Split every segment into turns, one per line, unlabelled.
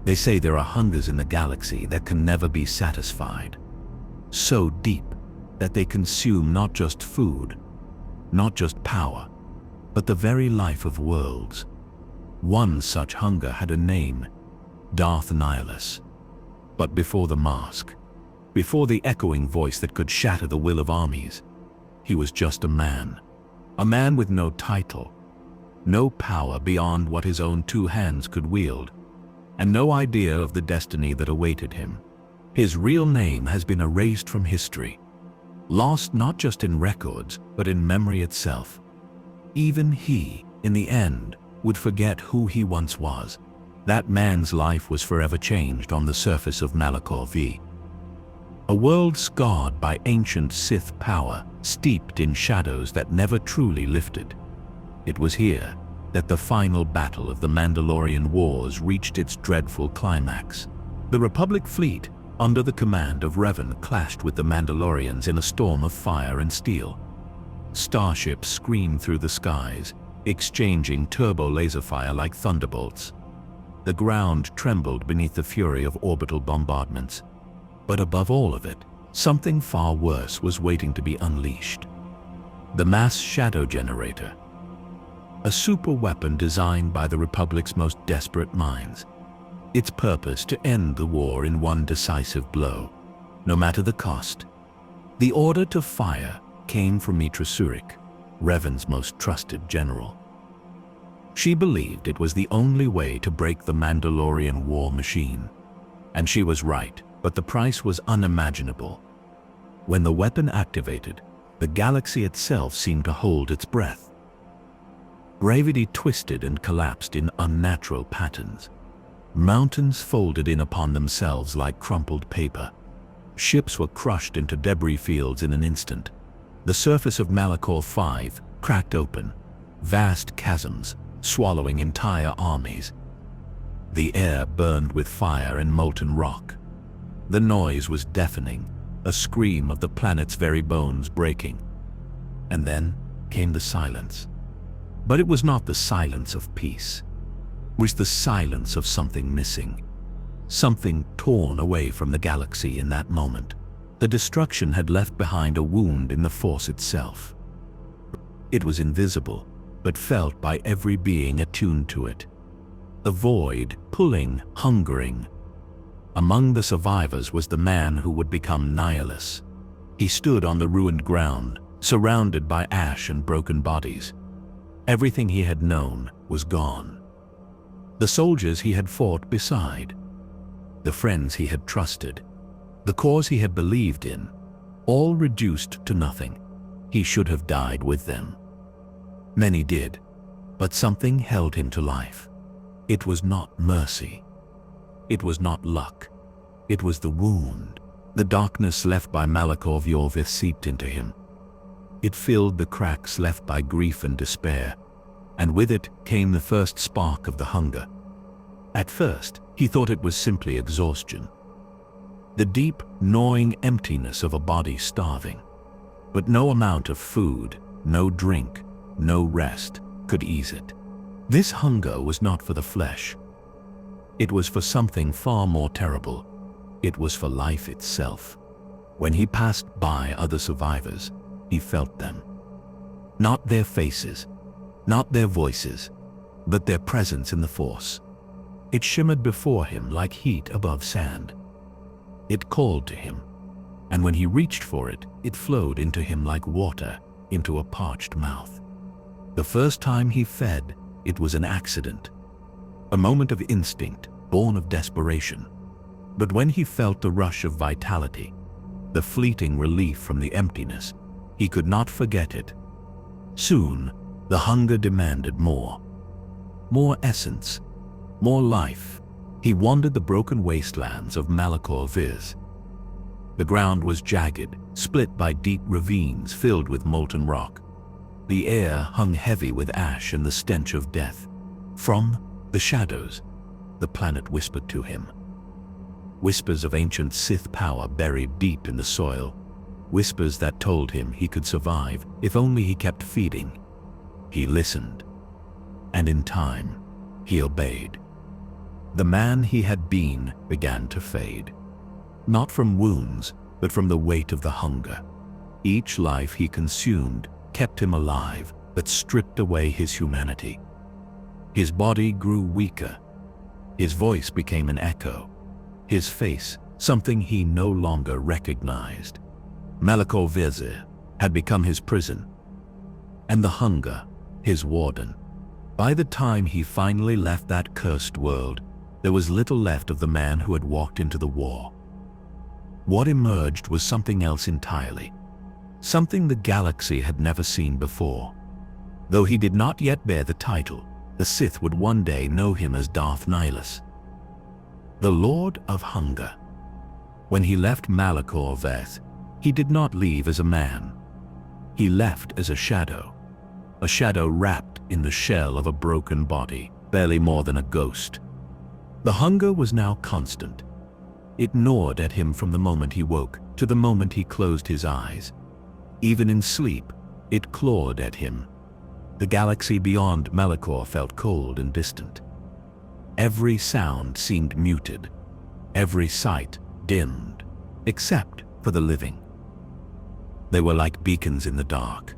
They say there are hungers in the galaxy that can never be satisfied. So deep that they consume not just food, not just power, but the very life of worlds. One such hunger had a name, Darth Nihilus. But before the mask, before the echoing voice that could shatter the will of armies, he was just a man with no title, no power beyond what his own two hands could wield, and no idea of the destiny that awaited him. His real name has been erased from history, lost not just in records, but in memory itself. Even he, in the end, would forget who he once was. That man's life was forever changed on the surface of Malachor V, a world scarred by ancient Sith power, steeped in shadows that never truly lifted. It was here that the final battle of the Mandalorian Wars reached its dreadful climax. The Republic fleet, under the command of Revan, clashed with the Mandalorians in a storm of fire and steel. Starships screamed through the skies, exchanging turbo laser fire like thunderbolts. The ground trembled beneath the fury of orbital bombardments. But above all of it, something far worse was waiting to be unleashed. The mass shadow generator, a super weapon designed by the Republic's most desperate minds. Its purpose to end the war in one decisive blow, no matter the cost. The order to fire came from Mitra Surik, Revan's most trusted general. She believed it was the only way to break the Mandalorian war machine. And she was right, but the price was unimaginable. When the weapon activated, the galaxy itself seemed to hold its breath. Gravity twisted and collapsed in unnatural patterns. Mountains folded in upon themselves like crumpled paper. Ships were crushed into debris fields in an instant. The surface of Malachor V cracked open, vast chasms swallowing entire armies. The air burned with fire and molten rock. The noise was deafening, a scream of the planet's very bones breaking. And then came the silence. But it was not the silence of peace. It was the silence of something missing, something torn away from the galaxy in that moment. The destruction had left behind a wound in the Force itself. It was invisible, but felt by every being attuned to it. The void, pulling, hungering. Among the survivors was the man who would become Nihilus. He stood on the ruined ground, surrounded by ash and broken bodies. Everything he had known was gone. The soldiers he had fought beside, the friends he had trusted, the cause he had believed in, all reduced to nothing. He should have died with them. Many did, but something held him to life. It was not mercy. It was not luck. It was the wound. The darkness left by Malachor V seeped into him. It filled the cracks left by grief and despair, and with it came the first spark of the hunger. At first, he thought it was simply exhaustion, the deep, gnawing emptiness of a body starving. But no amount of food, no drink, no rest could ease it. This hunger was not for the flesh. It was for something far more terrible. It was for life itself. When he passed by other survivors, he felt them. Not their faces, not their voices, but their presence in the Force. It shimmered before him like heat above sand. It called to him, and when he reached for it, it flowed into him like water into a parched mouth. The first time he fed, it was an accident, a moment of instinct born of desperation. But when he felt the rush of vitality, the fleeting relief from the emptiness, he could not forget it. Soon, the hunger demanded more. More essence, more life. He wandered the broken wastelands of Malachor Viz. The ground was jagged, split by deep ravines filled with molten rock. The air hung heavy with ash and the stench of death. From the shadows, the planet whispered to him. Whispers of ancient Sith power buried deep in the soil. Whispers that told him he could survive if only he kept feeding. He listened, and in time, he obeyed. The man he had been began to fade. Not from wounds, but from the weight of the hunger. Each life he consumed kept him alive, but stripped away his humanity. His body grew weaker. His voice became an echo. His face, something he no longer recognized. Malachor Vizir had become his prison, and the hunger, his warden. By the time he finally left that cursed world, there was little left of the man who had walked into the war. What emerged was something else entirely, something the galaxy had never seen before. Though he did not yet bear the title, the Sith would one day know him as Darth Nihilus, the Lord of Hunger. When he left Malachor Veth, he did not leave as a man. He left as a shadow wrapped in the shell of a broken body, barely more than a ghost. The hunger was now constant. It gnawed at him from the moment he woke to the moment he closed his eyes. Even in sleep, it clawed at him. The galaxy beyond Malachor felt cold and distant. Every sound seemed muted, every sight dimmed, except for the living. They were like beacons in the dark,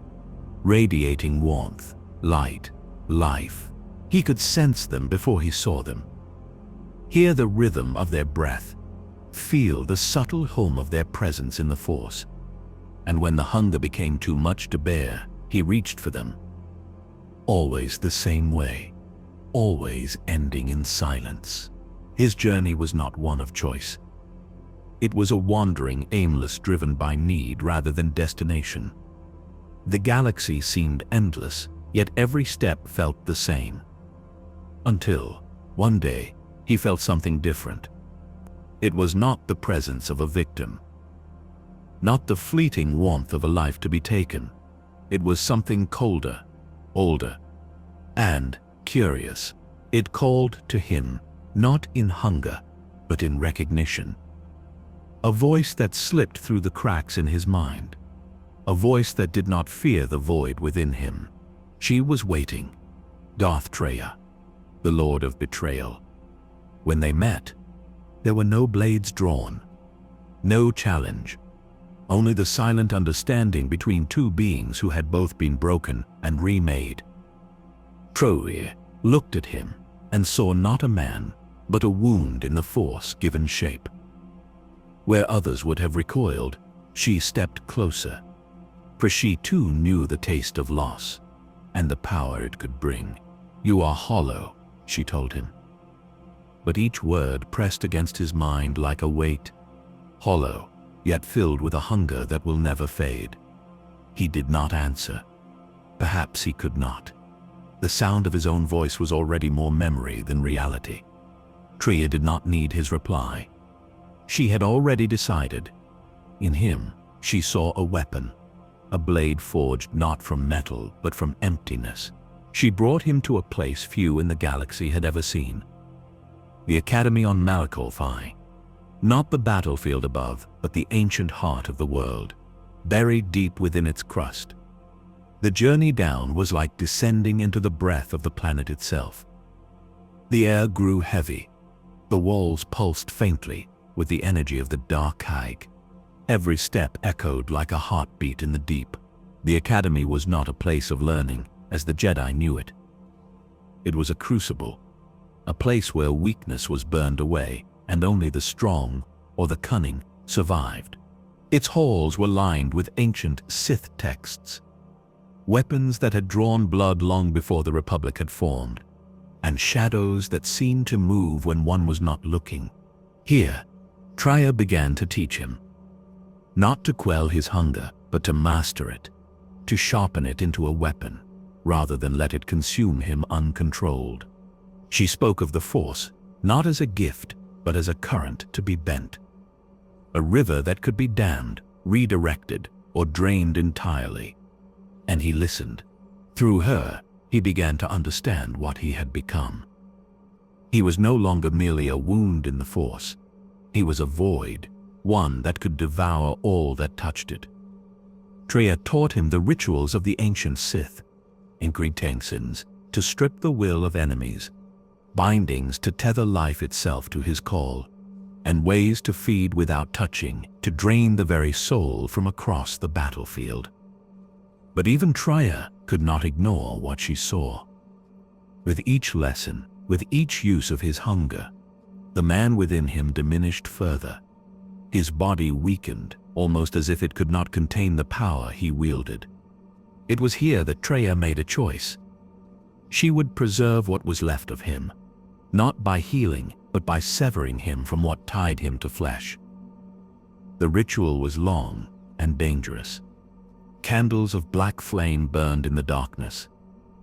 radiating warmth, light, life. He could sense them before he saw them. Hear the rhythm of their breath, feel the subtle hum of their presence in the Force. And when the hunger became too much to bear, he reached for them. Always the same way, always ending in silence. His journey was not one of choice. It was a wandering, aimless, driven by need rather than destination. The galaxy seemed endless, yet every step felt the same. Until, one day, he felt something different. It was not the presence of a victim, not the fleeting warmth of a life to be taken. It was something colder, older, and curious. It called to him, not in hunger, but in recognition. A voice that slipped through the cracks in his mind. A voice that did not fear the void within him. She was waiting. Darth Treya, the Lord of Betrayal. When they met, there were no blades drawn, no challenge, only the silent understanding between two beings who had both been broken and remade. Treya looked at him and saw not a man, but a wound in the Force given shape. Where others would have recoiled, she stepped closer, for she too knew the taste of loss and the power it could bring. "You are hollow," she told him. But each word pressed against his mind like a weight. Hollow, yet filled with a hunger that will never fade. He did not answer. Perhaps he could not. The sound of his own voice was already more memory than reality. Treya did not need his reply. She had already decided. In him, she saw a weapon, a blade forged not from metal but from emptiness. She brought him to a place few in the galaxy had ever seen. The Academy on Malachor Veth. Not the battlefield above, but the ancient heart of the world, buried deep within its crust. The journey down was like descending into the breath of the planet itself. The air grew heavy. The walls pulsed faintly with the energy of the dark hag. Every step echoed like a heartbeat in the deep. The Academy was not a place of learning, as the Jedi knew it. It was a crucible, a place where weakness was burned away and only the strong or the cunning survived. Its halls were lined with ancient Sith texts, weapons that had drawn blood long before the Republic had formed, and shadows that seemed to move when one was not looking. Here, Treya began to teach him, not to quell his hunger, but to master it, to sharpen it into a weapon, rather than let it consume him uncontrolled. She spoke of the Force, not as a gift, but as a current to be bent. A river that could be dammed, redirected, or drained entirely. And he listened. Through her, he began to understand what he had become. He was no longer merely a wound in the Force. He was a void, one that could devour all that touched it. Treya taught him the rituals of the ancient Sith, intentions to strip the will of enemies, bindings to tether life itself to his call, and ways to feed without touching, to drain the very soul from across the battlefield. But even Traya could not ignore what she saw. With each lesson, with each use of his hunger, the man within him diminished further. His body weakened, almost as if it could not contain the power he wielded. It was here that Traya made a choice. She would preserve what was left of him, not by healing, but by severing him from what tied him to flesh. The ritual was long and dangerous. Candles of black flame burned in the darkness.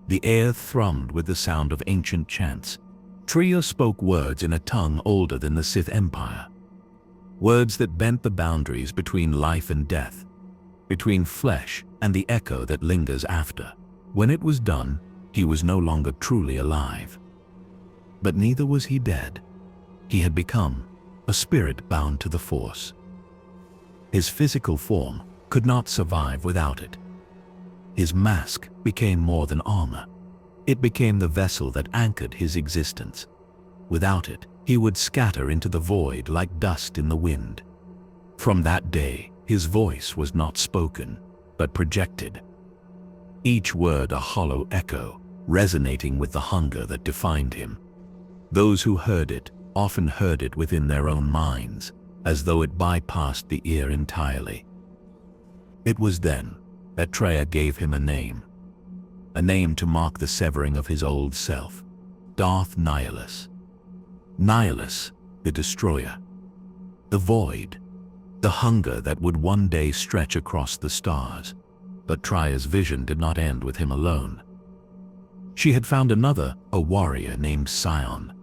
The air thrummed with the sound of ancient chants. Traya spoke words in a tongue older than the Sith Empire. Words that bent the boundaries between life and death, between flesh and the echo that lingers after. When it was done, he was no longer truly alive. But neither was he dead. He had become a spirit bound to the Force. His physical form could not survive without it. His mask became more than armor. It became the vessel that anchored his existence. Without it, he would scatter into the void like dust in the wind. From that day, his voice was not spoken, but projected. Each word a hollow echo, resonating with the hunger that defined him. Those who heard it often heard it within their own minds, as though it bypassed the ear entirely. It was then that Traya gave him a name to mark the severing of his old self, Darth Nihilus. Nihilus, the destroyer, the void, the hunger that would one day stretch across the stars. But Traya's vision did not end with him alone. She had found another, a warrior named Sion,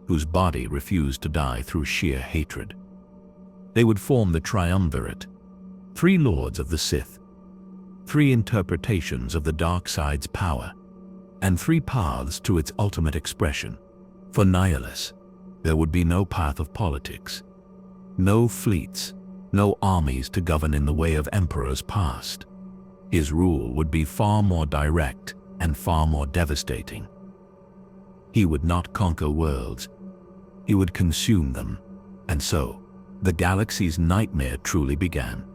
whose body refused to die through sheer hatred. They would form the Triumvirate, 3 lords of the Sith, 3 interpretations of the dark side's power, and 3 paths to its ultimate expression. For Nihilus, there would be no path of politics, no fleets, no armies to govern in the way of emperors past. His rule would be far more direct and far more devastating. He would not conquer worlds, he would consume them, and so, the galaxy's nightmare truly began.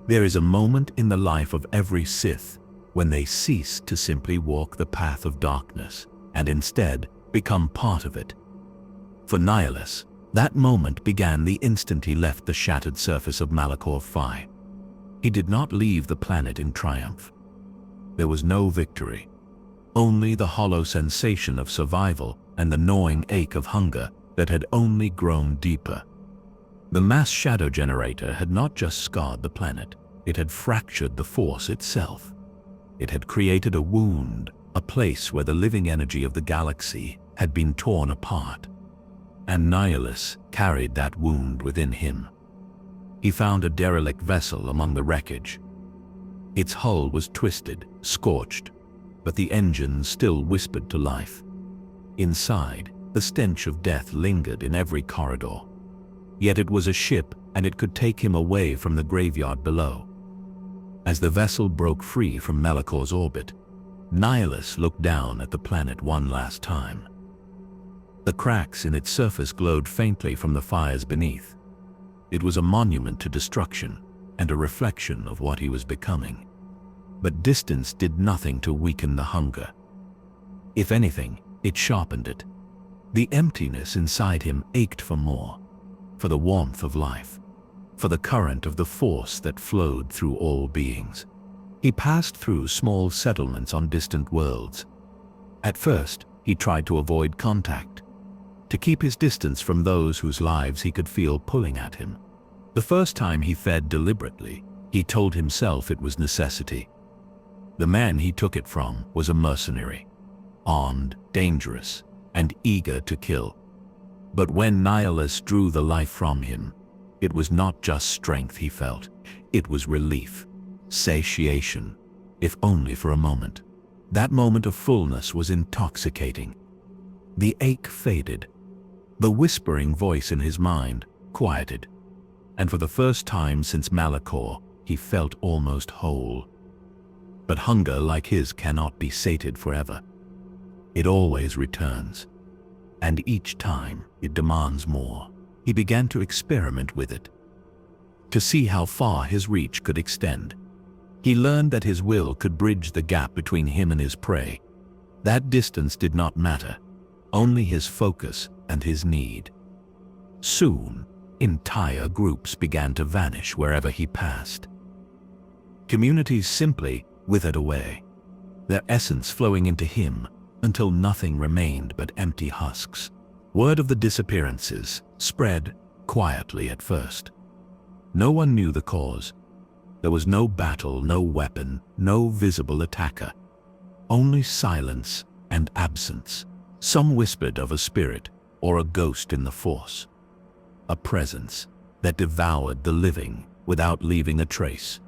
There is a moment in the life of every Sith when they cease to simply walk the path of darkness and instead become part of it. For Nihilus, that moment began the instant he left the shattered surface of Malachor Phi. He did not leave the planet in triumph. There was no victory, only the hollow sensation of survival and the gnawing ache of hunger that had only grown deeper. The mass shadow generator had not just scarred the planet, it had fractured the Force itself. It had created a wound, a place where the living energy of the galaxy had been torn apart. And Nihilus carried that wound within him. He found a derelict vessel among the wreckage. Its hull was twisted, scorched, but the engines still whispered to life. Inside, the stench of death lingered in every corridor. Yet it was a ship, and it could take him away from the graveyard below. As the vessel broke free from Malachor's orbit, Nihilus looked down at the planet one last time. The cracks in its surface glowed faintly from the fires beneath. It was a monument to destruction and a reflection of what he was becoming. But distance did nothing to weaken the hunger. If anything, it sharpened it. The emptiness inside him ached for more, for the warmth of life, for the current of the Force that flowed through all beings. He passed through small settlements on distant worlds. At first, he tried to avoid contact, to keep his distance from those whose lives he could feel pulling at him. The first time he fed deliberately, he told himself it was necessity. The man he took it from was a mercenary, armed, dangerous, and eager to kill. But when Nihilus drew the life from him, it was not just strength he felt, it was relief, satiation, if only for a moment. That moment of fullness was intoxicating. The ache faded. The whispering voice in his mind quieted, and for the first time since Malachor, he felt almost whole. But hunger like his cannot be sated forever. It always returns. and each time it demands more. He began to experiment with it, to see how far his reach could extend. He learned that his will could bridge the gap between him and his prey. That distance did not matter, only his focus and his need. Soon, entire groups began to vanish wherever he passed. Communities simply withered away, their essence flowing into him until nothing remained but empty husks. Word of the disappearances spread quietly at first. No one knew the cause. There was no battle, no weapon, no visible attacker. Only silence and absence. Some whispered of a spirit or a ghost in the Force. A presence that devoured the living without leaving a trace.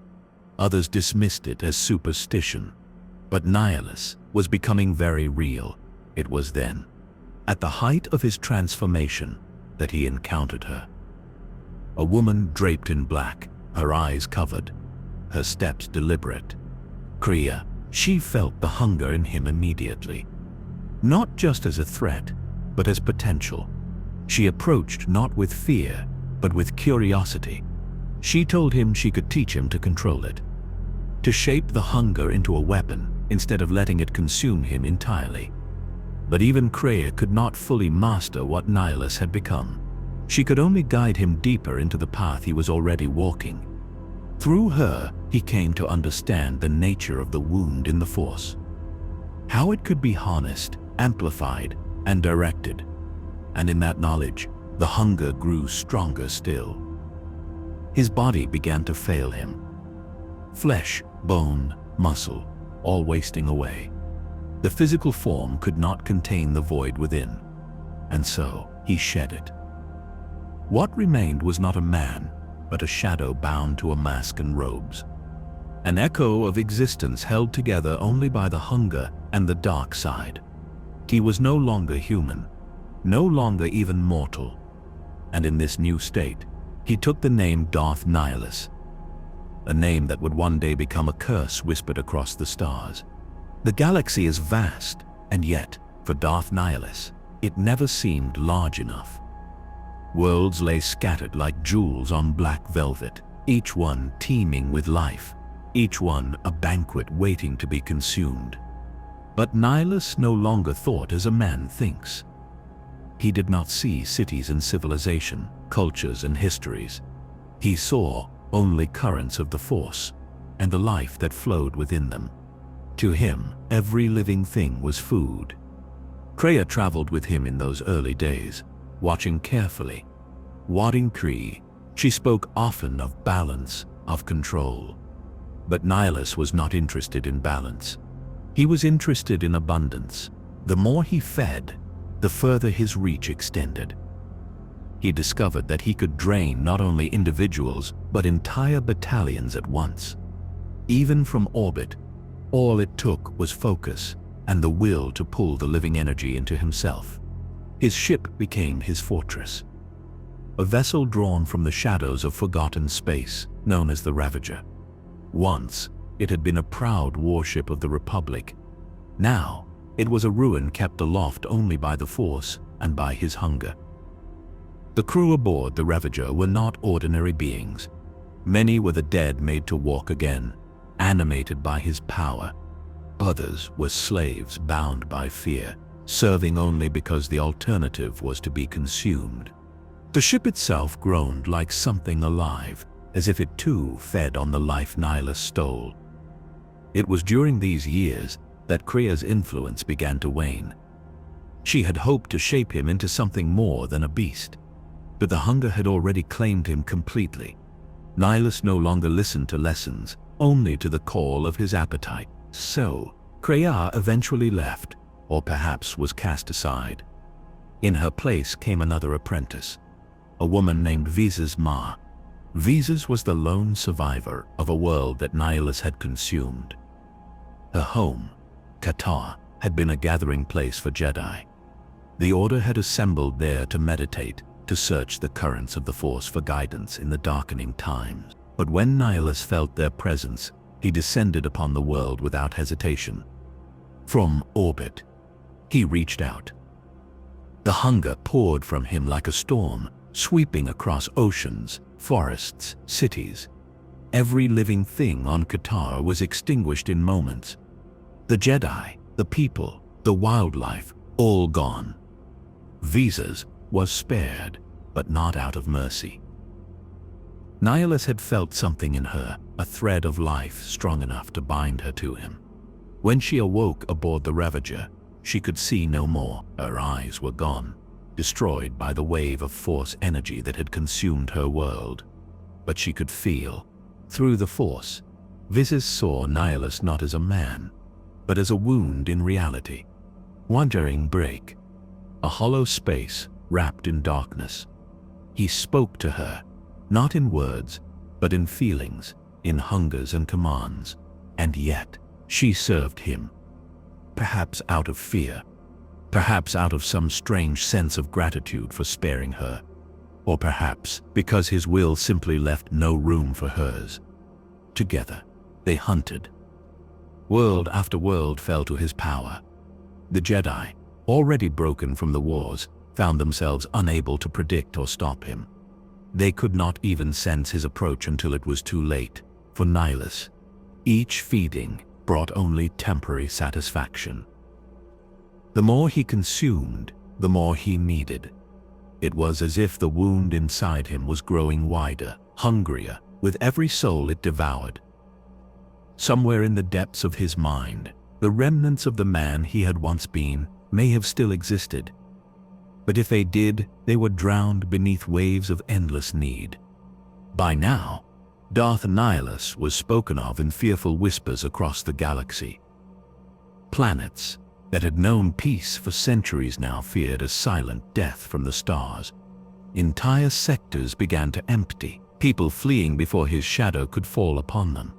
Others dismissed it as superstition. But Nihilus was becoming very real. It was then, at the height of his transformation, that he encountered her. A woman draped in black, her eyes covered, her steps deliberate. Kreia, she felt the hunger in him immediately. Not just as a threat, but as potential. She approached not with fear, but with curiosity. She told him she could teach him to control it, to shape the hunger into a weapon instead of letting it consume him entirely. But even Kreia could not fully master what Nihilus had become. She could only guide him deeper into the path he was already walking. Through her, he came to understand the nature of the wound in the Force, how it could be harnessed, amplified, and directed. And in that knowledge, the hunger grew stronger still. His body began to fail him. Flesh, bone, muscle, all wasting away. The physical form could not contain the void within, and so he shed it. What remained was not a man, but a shadow bound to a mask and robes. An echo of existence held together only by the hunger and the dark side. He was no longer human, no longer even mortal. And in this new state, he took the name Darth Nihilus, a name that would one day become a curse whispered across the stars. The galaxy is vast, and yet, for Darth Nihilus, it never seemed large enough. Worlds lay scattered like jewels on black velvet, each one teeming with life, each one a banquet waiting to be consumed. But Nihilus no longer thought as a man thinks. He did not see cities and civilization, cultures and histories. He saw only currents of the Force and the life that flowed within them. To him, every living thing was food. Kreia traveled with him in those early days, watching carefully. Watching Kreia, she spoke often of balance, of control. But Nihilus was not interested in balance. He was interested in abundance. The more he fed, the further his reach extended. He discovered that he could drain not only individuals, but entire battalions at once. Even from orbit, all it took was focus and the will to pull the living energy into himself. His ship became his fortress. A vessel drawn from the shadows of forgotten space, known as the Ravager. Once, it had been a proud warship of the Republic. Now, it was a ruin kept aloft only by the Force and by his hunger. The crew aboard the Ravager were not ordinary beings. Many were the dead made to walk again, animated by his power. Others were slaves bound by fear, serving only because the alternative was to be consumed. The ship itself groaned like something alive, as if it too fed on the life Nihilus stole. It was during these years that Kreia's influence began to wane. She had hoped to shape him into something more than a beast, but the hunger had already claimed him completely. Nihilus no longer listened to lessons, only to the call of his appetite. So, Kreia eventually left, or perhaps was cast aside. In her place came another apprentice, a woman named Visas Ma. Visas was the lone survivor of a world that Nihilus had consumed. Her home, Qatar, had been a gathering place for Jedi. The Order had assembled there to meditate, to search the currents of the Force for guidance in the darkening times. But when Nihilus felt their presence, he descended upon the world without hesitation. From orbit, he reached out. The hunger poured from him like a storm, sweeping across oceans, forests, cities. Every living thing on Qatar was extinguished in moments. The Jedi, the people, the wildlife, all gone. Visas was spared, but not out of mercy. Nihilus had felt something in her, a thread of life strong enough to bind her to him. When she awoke aboard the Ravager, she could see no more. Her eyes were gone, destroyed by the wave of force energy that had consumed her world. But she could feel. Through the force, Visas saw Nihilus not as a man, but as a wound in reality. Wandering break, a hollow space wrapped in darkness. He spoke to her, not in words, but in feelings, in hungers and commands. And yet, she served him. Perhaps out of fear, perhaps out of some strange sense of gratitude for sparing her, or perhaps because his will simply left no room for hers. Together, they hunted. World after world fell to his power. The Jedi, already broken from the wars, found themselves unable to predict or stop him. They could not even sense his approach until it was too late. For Nihilus, each feeding brought only temporary satisfaction. The more he consumed, the more he needed. It was as if the wound inside him was growing wider, hungrier, with every soul it devoured. Somewhere in the depths of his mind, the remnants of the man he had once been may have still existed. But if they did, they were drowned beneath waves of endless need. By now, Darth Nihilus was spoken of in fearful whispers across the galaxy. Planets that had known peace for centuries now feared a silent death from the stars. Entire sectors began to empty, people fleeing before his shadow could fall upon them.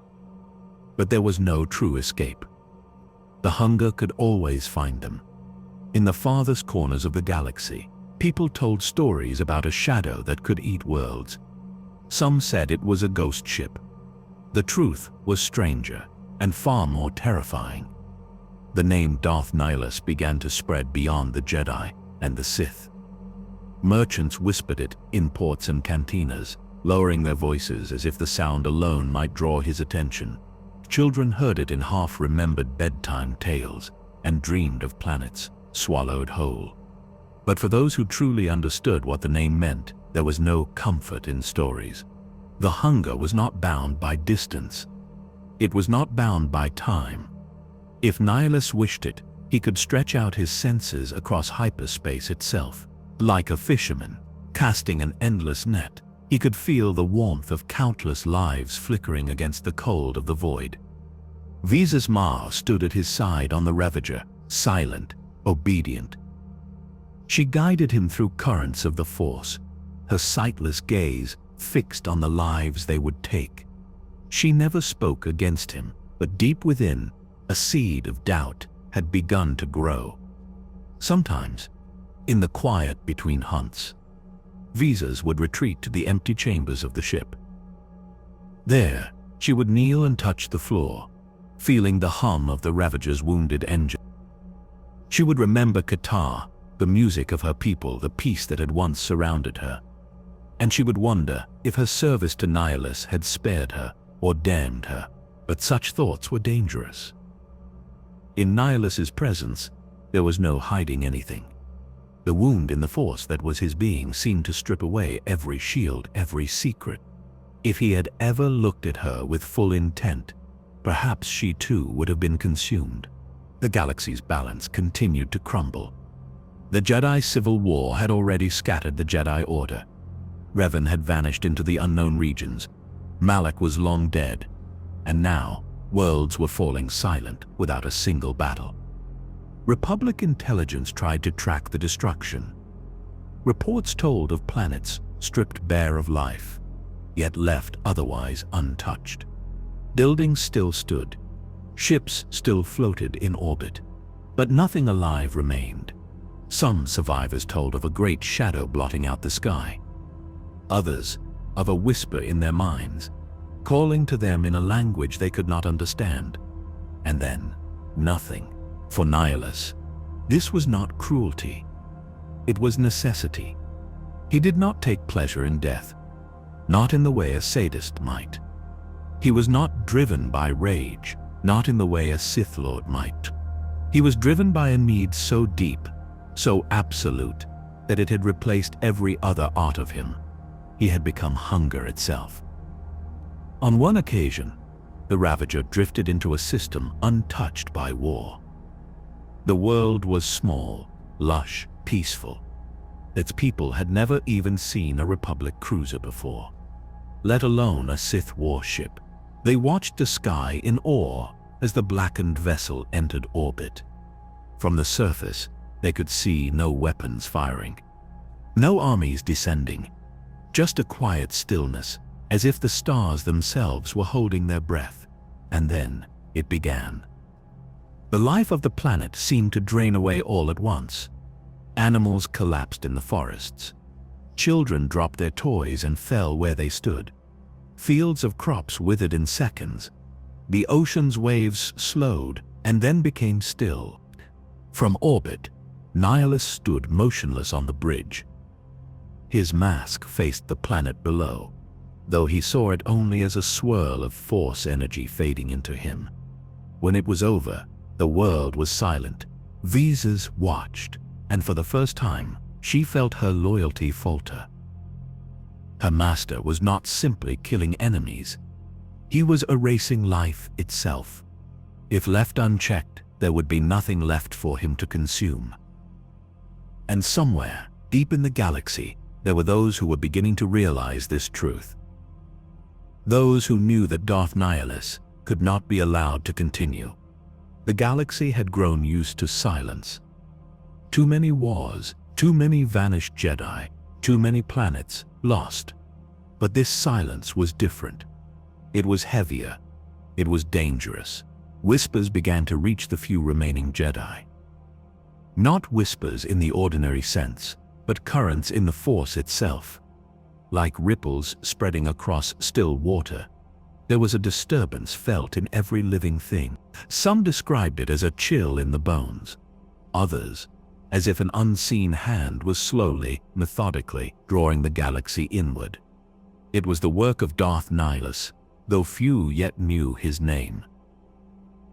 But there was no true escape. The hunger could always find them. In the farthest corners of the galaxy, people told stories about a shadow that could eat worlds. Some said it was a ghost ship. The truth was stranger and far more terrifying. The name Darth Nihilus began to spread beyond the Jedi and the Sith. Merchants whispered it in ports and cantinas, lowering their voices as if the sound alone might draw his attention. Children heard it in half-remembered bedtime tales and dreamed of planets swallowed whole. But for those who truly understood what the name meant, there was no comfort in stories. The hunger was not bound by distance. It was not bound by time. If Nihilus wished it, he could stretch out his senses across hyperspace itself. Like a fisherman, casting an endless net, he could feel the warmth of countless lives flickering against the cold of the void. Visas Ma stood at his side on the Ravager, silent, obedient. She guided him through currents of the Force, her sightless gaze fixed on the lives they would take. She never spoke against him, but deep within, a seed of doubt had begun to grow. Sometimes, in the quiet between hunts, Visas would retreat to the empty chambers of the ship. There, she would kneel and touch the floor, feeling the hum of the Ravager's wounded engine. She would remember Qatar, the music of her people, the peace that had once surrounded her. And she would wonder if her service to Nihilus had spared her or damned her. But such thoughts were dangerous. In Nihilus's presence, there was no hiding anything. The wound in the Force that was his being seemed to strip away every shield, every secret. If he had ever looked at her with full intent, perhaps she too would have been consumed. The galaxy's balance continued to crumble. The Jedi Civil War had already scattered the Jedi Order. Revan had vanished into the unknown regions. Malak was long dead. And now, worlds were falling silent without a single battle. Republic intelligence tried to track the destruction. Reports told of planets stripped bare of life, yet left otherwise untouched. Buildings still stood. Ships still floated in orbit. But nothing alive remained. Some survivors told of a great shadow blotting out the sky. Others of a whisper in their minds, calling to them in a language they could not understand. And then, nothing. For Nihilus, this was not cruelty. It was necessity. He did not take pleasure in death, not in the way a sadist might. He was not driven by rage, not in the way a Sith Lord might. He was driven by a need so deep, so absolute, that it had replaced every other art of him. He had become hunger itself. On one occasion, the Ravager drifted into a system untouched by war. The world was small, lush, peaceful. Its people had never even seen a Republic cruiser before, let alone a Sith warship. They watched the sky in awe as the blackened vessel entered orbit. From the surface, they could see no weapons firing, no armies descending, just a quiet stillness, as if the stars themselves were holding their breath. And then it began. The life of the planet seemed to drain away all at once. Animals collapsed in the forests. Children dropped their toys and fell where they stood. Fields of crops withered in seconds. The ocean's waves slowed and then became still. From orbit, Nihilus stood motionless on the bridge. His mask faced the planet below, though he saw it only as a swirl of force energy fading into him. When it was over, the world was silent. Visas watched, and for the first time, she felt her loyalty falter. Her master was not simply killing enemies. He was erasing life itself. If left unchecked, there would be nothing left for him to consume. And somewhere, deep in the galaxy, there were those who were beginning to realize this truth. Those who knew that Darth Nihilus could not be allowed to continue. The galaxy had grown used to silence. Too many wars, too many vanished Jedi, too many planets lost. But this silence was different. It was heavier. It was dangerous. Whispers began to reach the few remaining Jedi. Not whispers in the ordinary sense, but currents in the Force itself. Like ripples spreading across still water, there was a disturbance felt in every living thing. Some described it as a chill in the bones. Others, as if an unseen hand was slowly, methodically drawing the galaxy inward. It was the work of Darth Nihilus, though few yet knew his name.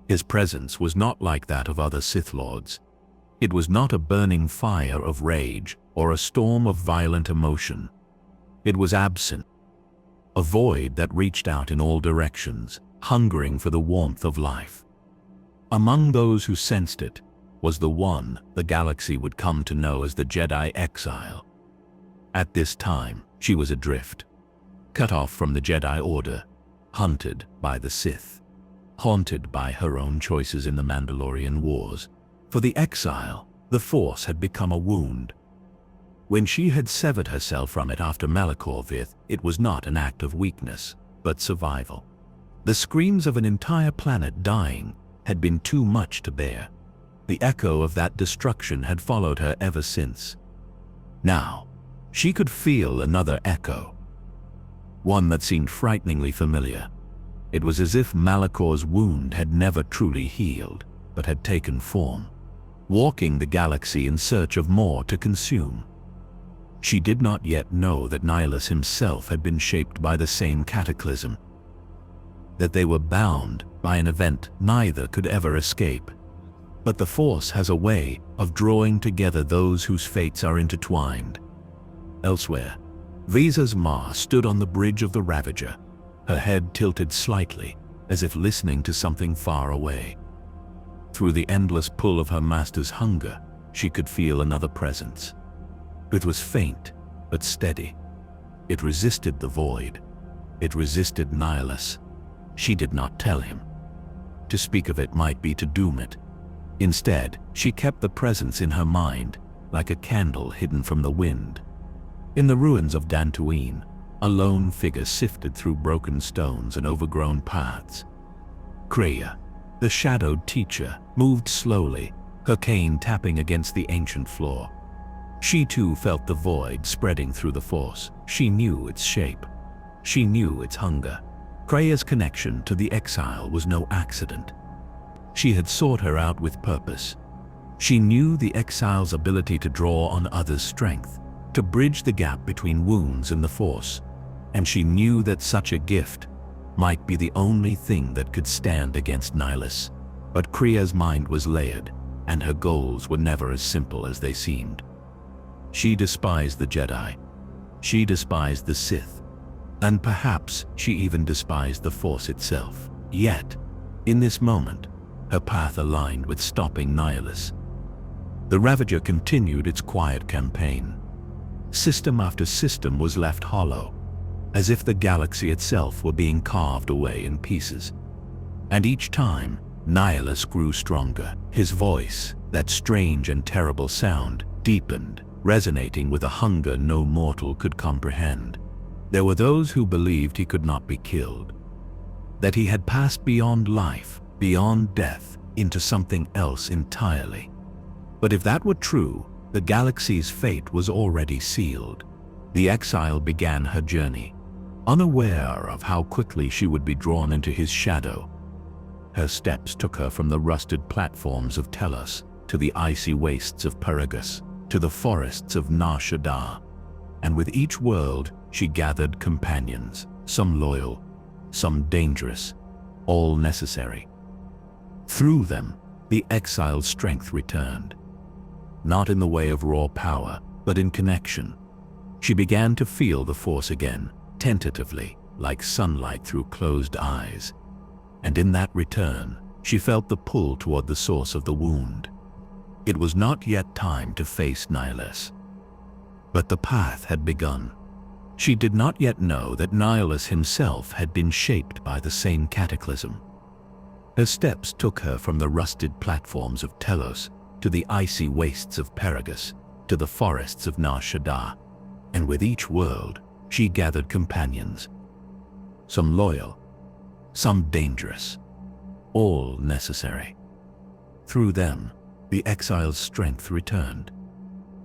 His presence was not like that of other Sith Lords. It was not a burning fire of rage or a storm of violent emotion. It was absent, a void that reached out in all directions, hungering for the warmth of life. Among those who sensed it was the one the galaxy would come to know as the Jedi Exile. At this time, she was adrift, cut off from the Jedi Order, hunted by the Sith, haunted by her own choices in the Mandalorian Wars. For the Exile, the Force had become a wound. When she had severed herself from it after Malachor, it was not an act of weakness, but survival. The screams of an entire planet dying had been too much to bear. The echo of that destruction had followed her ever since. Now, she could feel another echo, one that seemed frighteningly familiar. It was as if Malachor's wound had never truly healed, but had taken form, walking the galaxy in search of more to consume. She did not yet know that Nihilus himself had been shaped by the same cataclysm, that they were bound by an event neither could ever escape. But the Force has a way of drawing together those whose fates are intertwined. Elsewhere, Visa's Ma stood on the bridge of the Ravager, her head tilted slightly, as if listening to something far away. Through the endless pull of her master's hunger, she could feel another presence. It was faint, but steady. It resisted the void. It resisted Nihilus. She did not tell him. To speak of it might be to doom it. Instead, she kept the presence in her mind, like a candle hidden from the wind. In the ruins of Dantooine, a lone figure sifted through broken stones and overgrown paths. Kreia, the shadowed teacher, moved slowly, her cane tapping against the ancient floor. She too felt the void spreading through the Force. She knew its shape. She knew its hunger. Kreia's connection to the Exile was no accident. She had sought her out with purpose. She knew the exile's ability to draw on others' strength, to bridge the gap between wounds and the Force, and she knew that such a gift might be the only thing that could stand against Nihilus. But Kriya's mind was layered, and her goals were never as simple as they seemed. She despised the Jedi. She despised the Sith. And perhaps she even despised the Force itself. Yet, in this moment, her path aligned with stopping Nihilus. The Ravager continued its quiet campaign. System after system was left hollow, as if the galaxy itself were being carved away in pieces. And each time, Nihilus grew stronger. His voice, that strange and terrible sound, deepened, resonating with a hunger no mortal could comprehend. There were those who believed he could not be killed, that he had passed beyond life, beyond death, into something else entirely. But if that were true, the galaxy's fate was already sealed. The exile began her journey, unaware of how quickly she would be drawn into his shadow. Her steps took her from the rusted platforms of Telos to the icy wastes of Paragus, to the forests of Nar Shaddaa. And with each world, she gathered companions, some loyal, some dangerous, all necessary. Through them, the exile's strength returned. Not in the way of raw power, but in connection. She began to feel the Force again, tentatively, like sunlight through closed eyes. And in that return, she felt the pull toward the source of the wound. It was not yet time to face Nihilus. But the path had begun. She did not yet know that Nihilus himself had been shaped by the same cataclysm. Her steps took her from the rusted platforms of Telos to the icy wastes of Paragus, to the forests of Nar Shaddaa. And with each world, she gathered companions. Some loyal, some dangerous, all necessary. Through them, the exile's strength returned.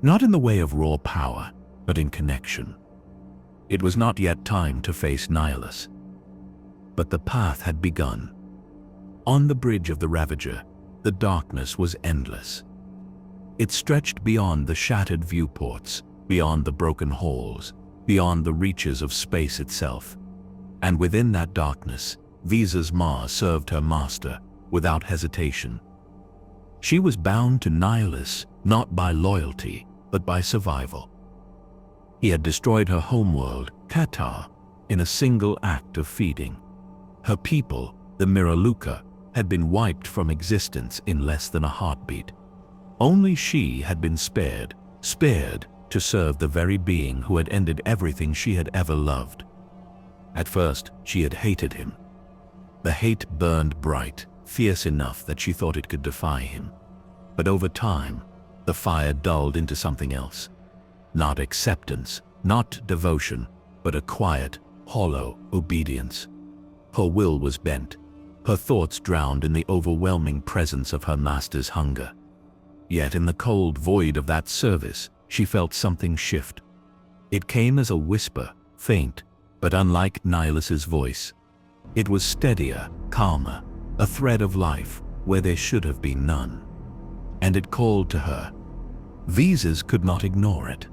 Not in the way of raw power, but in connection. It was not yet time to face Nihilus. But the path had begun. On the bridge of the Ravager, the darkness was endless. It stretched beyond the shattered viewports, beyond the broken halls, beyond the reaches of space itself. And within that darkness, Visa's Ma served her master without hesitation. She was bound to Nihilus not by loyalty, but by survival. He had destroyed her homeworld, Qatar, in a single act of feeding. Her people, the Miraluka, had been wiped from existence in less than a heartbeat. Only she had been spared to serve the very being who had ended everything she had ever loved. At first, she had hated him. The hate burned bright, fierce enough that she thought it could defy him. But over time, the fire dulled into something else. Not acceptance, not devotion, but a quiet, hollow obedience. Her will was bent, her thoughts drowned in the overwhelming presence of her master's hunger. Yet in the cold void of that service, she felt something shift. It came as a whisper, faint, but unlike Nihilus's voice. It was steadier, calmer, a thread of life where there should have been none. And it called to her. Visas could not ignore it.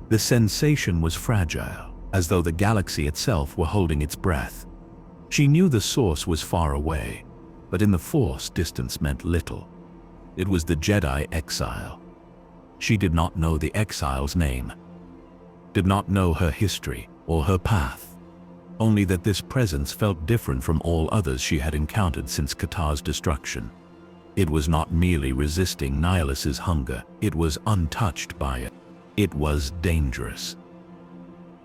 The sensation was fragile, as though the galaxy itself were holding its breath. She knew the source was far away, but in the Force, distance meant little. It was the Jedi exile. She did not know the exile's name, did not know her history or her path, only that this presence felt different from all others she had encountered since Qatar's destruction. It was not merely resisting Nihilus's hunger, it was untouched by it. It was dangerous.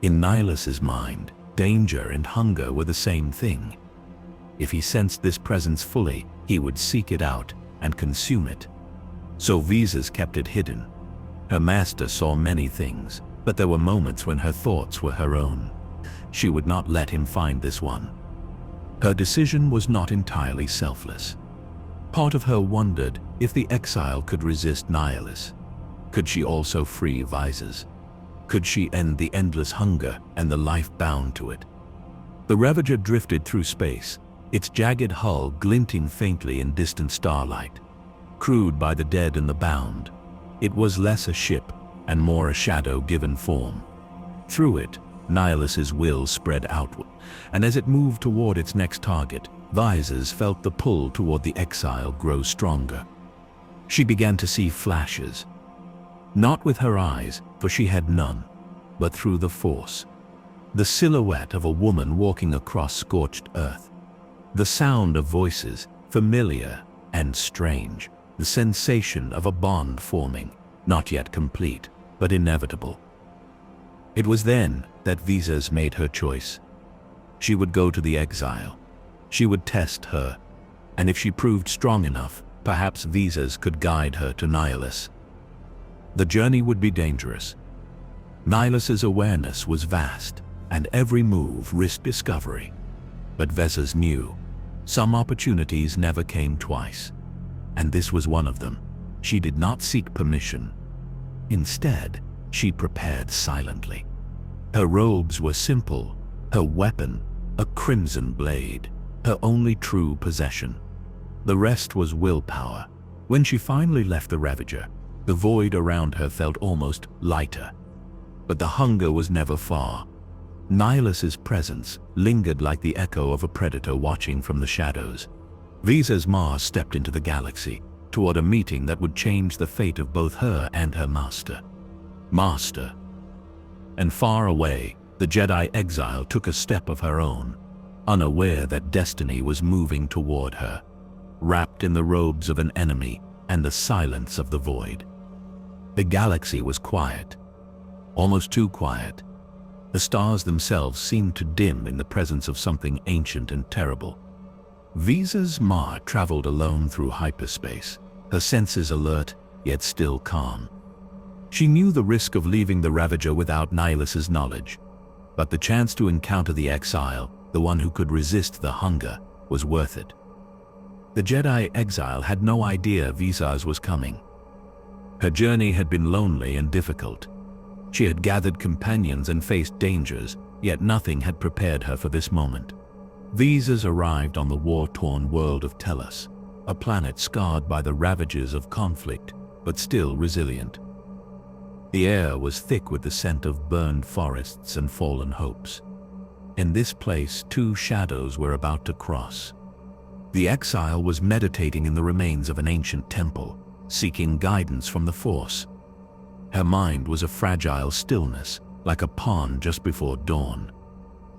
In Nihilus's mind, danger and hunger were the same thing. If he sensed this presence fully, he would seek it out and consume it. So Visas kept it hidden. Her master saw many things, but there were moments when her thoughts were her own. She would not let him find this one. Her decision was not entirely selfless. Part of her wondered if the exile could resist Nihilus. Could she also free Visas? Could she end the endless hunger and the life bound to it? The Ravager drifted through space, its jagged hull glinting faintly in distant starlight. crewed by the dead and the bound. It was less a ship and more a shadow given form. Through it, Nihilus's will spread outward, and as it moved toward its next target, Visas felt the pull toward the exile grow stronger. She began to see flashes, not with her eyes, for she had none, but through the Force. The silhouette of a woman walking across scorched earth. The sound of voices, familiar and strange. The sensation of a bond forming, not yet complete, but inevitable. It was then that Visas made her choice. She would go to the exile. She would test her, and if she proved strong enough, perhaps Visas could guide her to Nihilus. The journey would be dangerous. Nihilus's awareness was vast, and every move risked discovery. But Visas knew, some opportunities never came twice, and this was one of them. She did not seek permission. Instead, she prepared silently. Her robes were simple, her weapon, a crimson blade, her only true possession. The rest was willpower. When she finally left the Ravager, the void around her felt almost lighter. But the hunger was never far. Nihilus's presence lingered like the echo of a predator watching from the shadows. Visas Mars stepped into the galaxy, toward a meeting that would change the fate of both her and her master. And far away, the Jedi exile took a step of her own, unaware that destiny was moving toward her, wrapped in the robes of an enemy and the silence of the void. The galaxy was quiet, almost too quiet. The stars themselves seemed to dim in the presence of something ancient and terrible. Visas Mars traveled alone through hyperspace, her senses alert, yet still calm. She knew the risk of leaving the Ravager without Nihilus's knowledge, but the chance to encounter the exile, the one who could resist the hunger, was worth it. The Jedi exile had no idea Visas was coming. Her journey had been lonely and difficult. She had gathered companions and faced dangers, yet nothing had prepared her for this moment. Visas arrived on the war-torn world of Tellus, a planet scarred by the ravages of conflict, but still resilient. The air was thick with the scent of burned forests and fallen hopes. In this place, two shadows were about to cross. The exile was meditating in the remains of an ancient temple, seeking guidance from the Force. Her mind was a fragile stillness, like a pond just before dawn.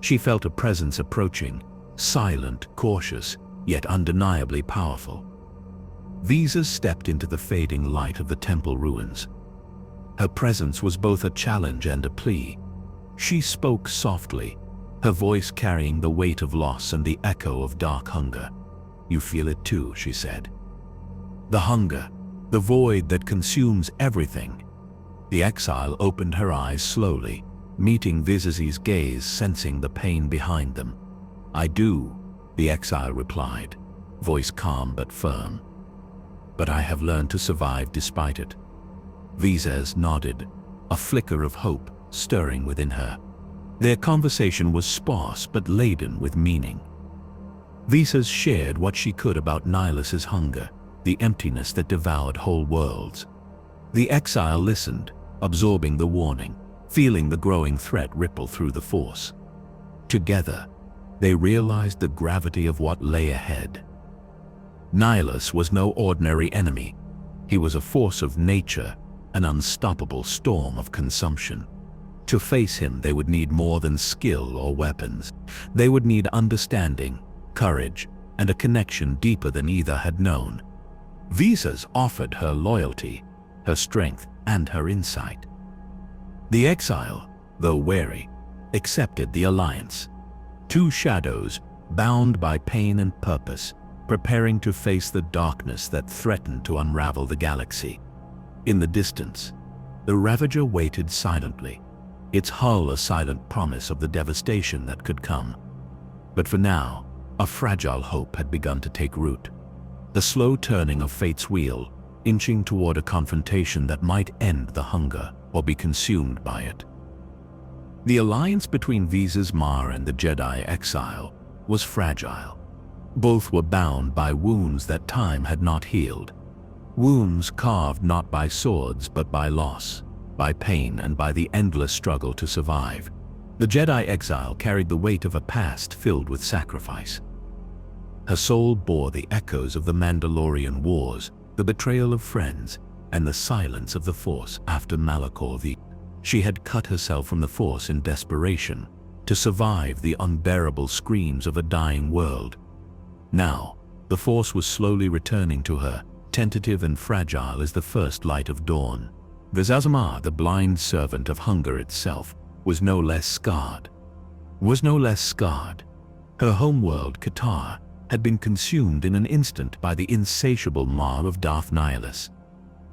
She felt a presence approaching, silent, cautious, yet undeniably powerful. Visas stepped into the fading light of the temple ruins. Her presence was both a challenge and a plea. She spoke softly, her voice carrying the weight of loss and the echo of dark hunger. "You feel it too," she said. "The hunger, the void that consumes everything." The exile opened her eyes slowly, meeting Visas's gaze, sensing the pain behind them. "I do," the exile replied, voice calm but firm. "But I have learned to survive despite it." Visas nodded, a flicker of hope stirring within her. Their conversation was sparse but laden with meaning. Visas shared what she could about Nihilus's hunger, the emptiness that devoured whole worlds. The exile listened, absorbing the warning, feeling the growing threat ripple through the Force. Together, they realized the gravity of what lay ahead. Nihilus was no ordinary enemy. He was a force of nature, an unstoppable storm of consumption. To face him, they would need more than skill or weapons. They would need understanding, courage, and a connection deeper than either had known. Visas offered her loyalty, her strength, and her insight. The exile, though wary, accepted the alliance. Two shadows, bound by pain and purpose, preparing to face the darkness that threatened to unravel the galaxy. In the distance, the Ravager waited silently, its hull a silent promise of the devastation that could come. But for now, a fragile hope had begun to take root. The slow turning of fate's wheel, inching toward a confrontation that might end the hunger or be consumed by it. The alliance between Visas Mars and the Jedi exile was fragile. Both were bound by wounds that time had not healed. Wounds carved not by swords but by loss, by pain and by the endless struggle to survive. The Jedi exile carried the weight of a past filled with sacrifice. Her soul bore the echoes of the Mandalorian Wars, the betrayal of friends, and the silence of the Force after Malachor V. She had cut herself from the Force in desperation to survive the unbearable screams of a dying world. Now, the Force was slowly returning to her, tentative and fragile as the first light of dawn. Vizazama, the blind servant of hunger itself, was no less scarred. Her homeworld, Qatar, had been consumed in an instant by the insatiable maw of Darth Nihilus.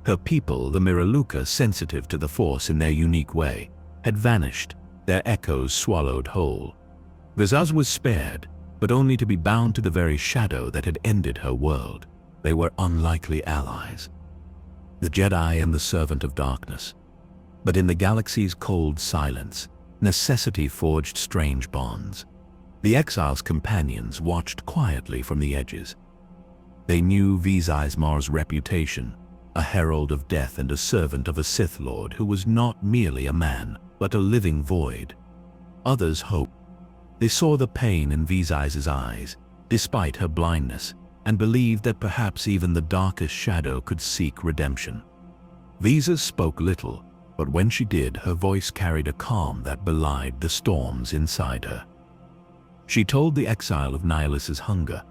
Her people, the Miraluka, sensitive to the Force in their unique way, had vanished, their echoes swallowed whole. Vizaz was spared, but only to be bound to the very shadow that had ended her world. They were unlikely allies, the Jedi and the Servant of Darkness. But in the galaxy's cold silence, necessity forged strange bonds. The exile's companions watched quietly from the edges. They knew Vizazmar's reputation, a herald of death and a servant of a Sith Lord who was not merely a man, but a living void. Others hoped. They saw the pain in Vizaz's eyes, despite her blindness, and believed that perhaps even the darkest shadow could seek redemption. Vizaz spoke little, but when she did, her voice carried a calm that belied the storms inside her. She told the exile of Nihilus's hunger,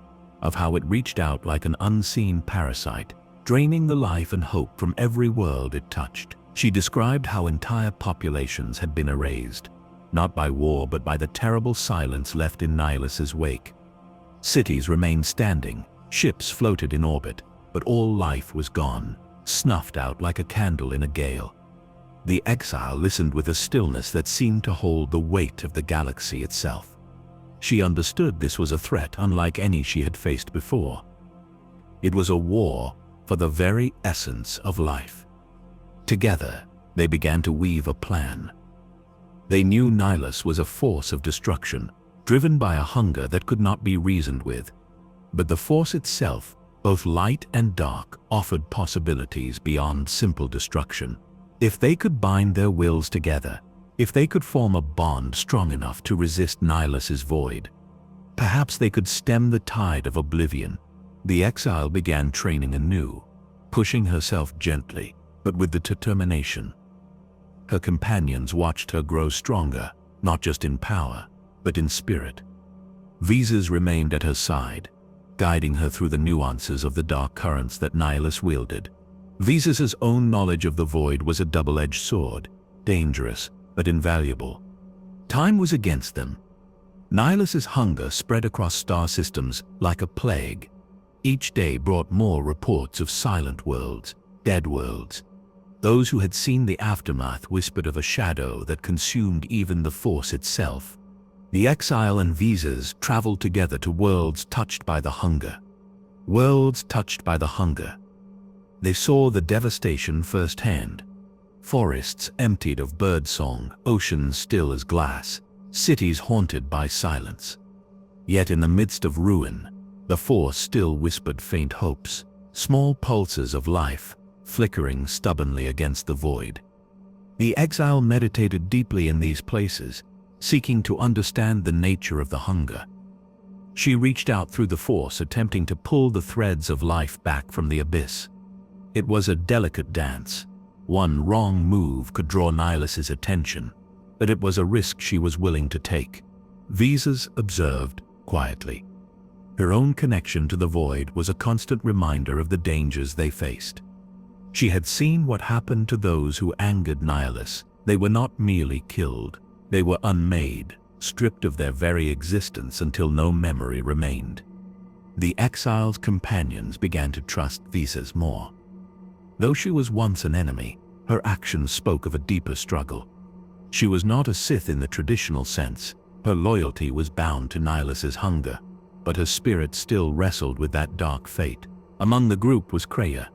of how it reached out like an unseen parasite, draining the life and hope from every world it touched. She described how entire populations had been erased, not by war but by the terrible silence left in Nihilus's wake. Cities remained standing, ships floated in orbit, but all life was gone, snuffed out like a candle in a gale. The exile listened with a stillness that seemed to hold the weight of the galaxy itself. She understood this was a threat unlike any she had faced before. It was a war for the very essence of life. Together, they began to weave a plan. They knew Nihilus was a force of destruction, driven by a hunger that could not be reasoned with. But the Force itself, both light and dark, offered possibilities beyond simple destruction. If they could bind their wills together, if they could form a bond strong enough to resist Nihilus's void, perhaps they could stem the tide of oblivion. The exile began training anew, pushing herself gently, but with the determination. Her companions watched her grow stronger, not just in power, but in spirit. Vizaz remained at her side, guiding her through the nuances of the dark currents that Nihilus wielded. Vizaz's own knowledge of the void was a double-edged sword, dangerous but invaluable. Time was against them. Nihilus's hunger spread across star systems like a plague. Each day brought more reports of silent worlds, dead worlds. Those who had seen the aftermath whispered of a shadow that consumed even the Force itself. The exile and Vizaz traveled together to worlds touched by the hunger. Worlds touched by the hunger. They saw the devastation firsthand. Forests emptied of birdsong, oceans still as glass, cities haunted by silence. Yet in the midst of ruin, the Force still whispered faint hopes, small pulses of life, flickering stubbornly against the void. The exile meditated deeply in these places, seeking to understand the nature of the hunger. She reached out through the Force, attempting to pull the threads of life back from the abyss. It was a delicate dance. One wrong move could draw Nihilus's attention, but it was a risk she was willing to take. Vizaz observed quietly. Her own connection to the void was a constant reminder of the dangers they faced. She had seen what happened to those who angered Nihilus. They were not merely killed. They were unmade, stripped of their very existence until no memory remained. The exile's companions began to trust Vizaz more. Though she was once an enemy, her actions spoke of a deeper struggle. She was not a Sith in the traditional sense. Her loyalty was bound to Nihilus's hunger, but her spirit still wrestled with that dark fate. Among the group was Kreia,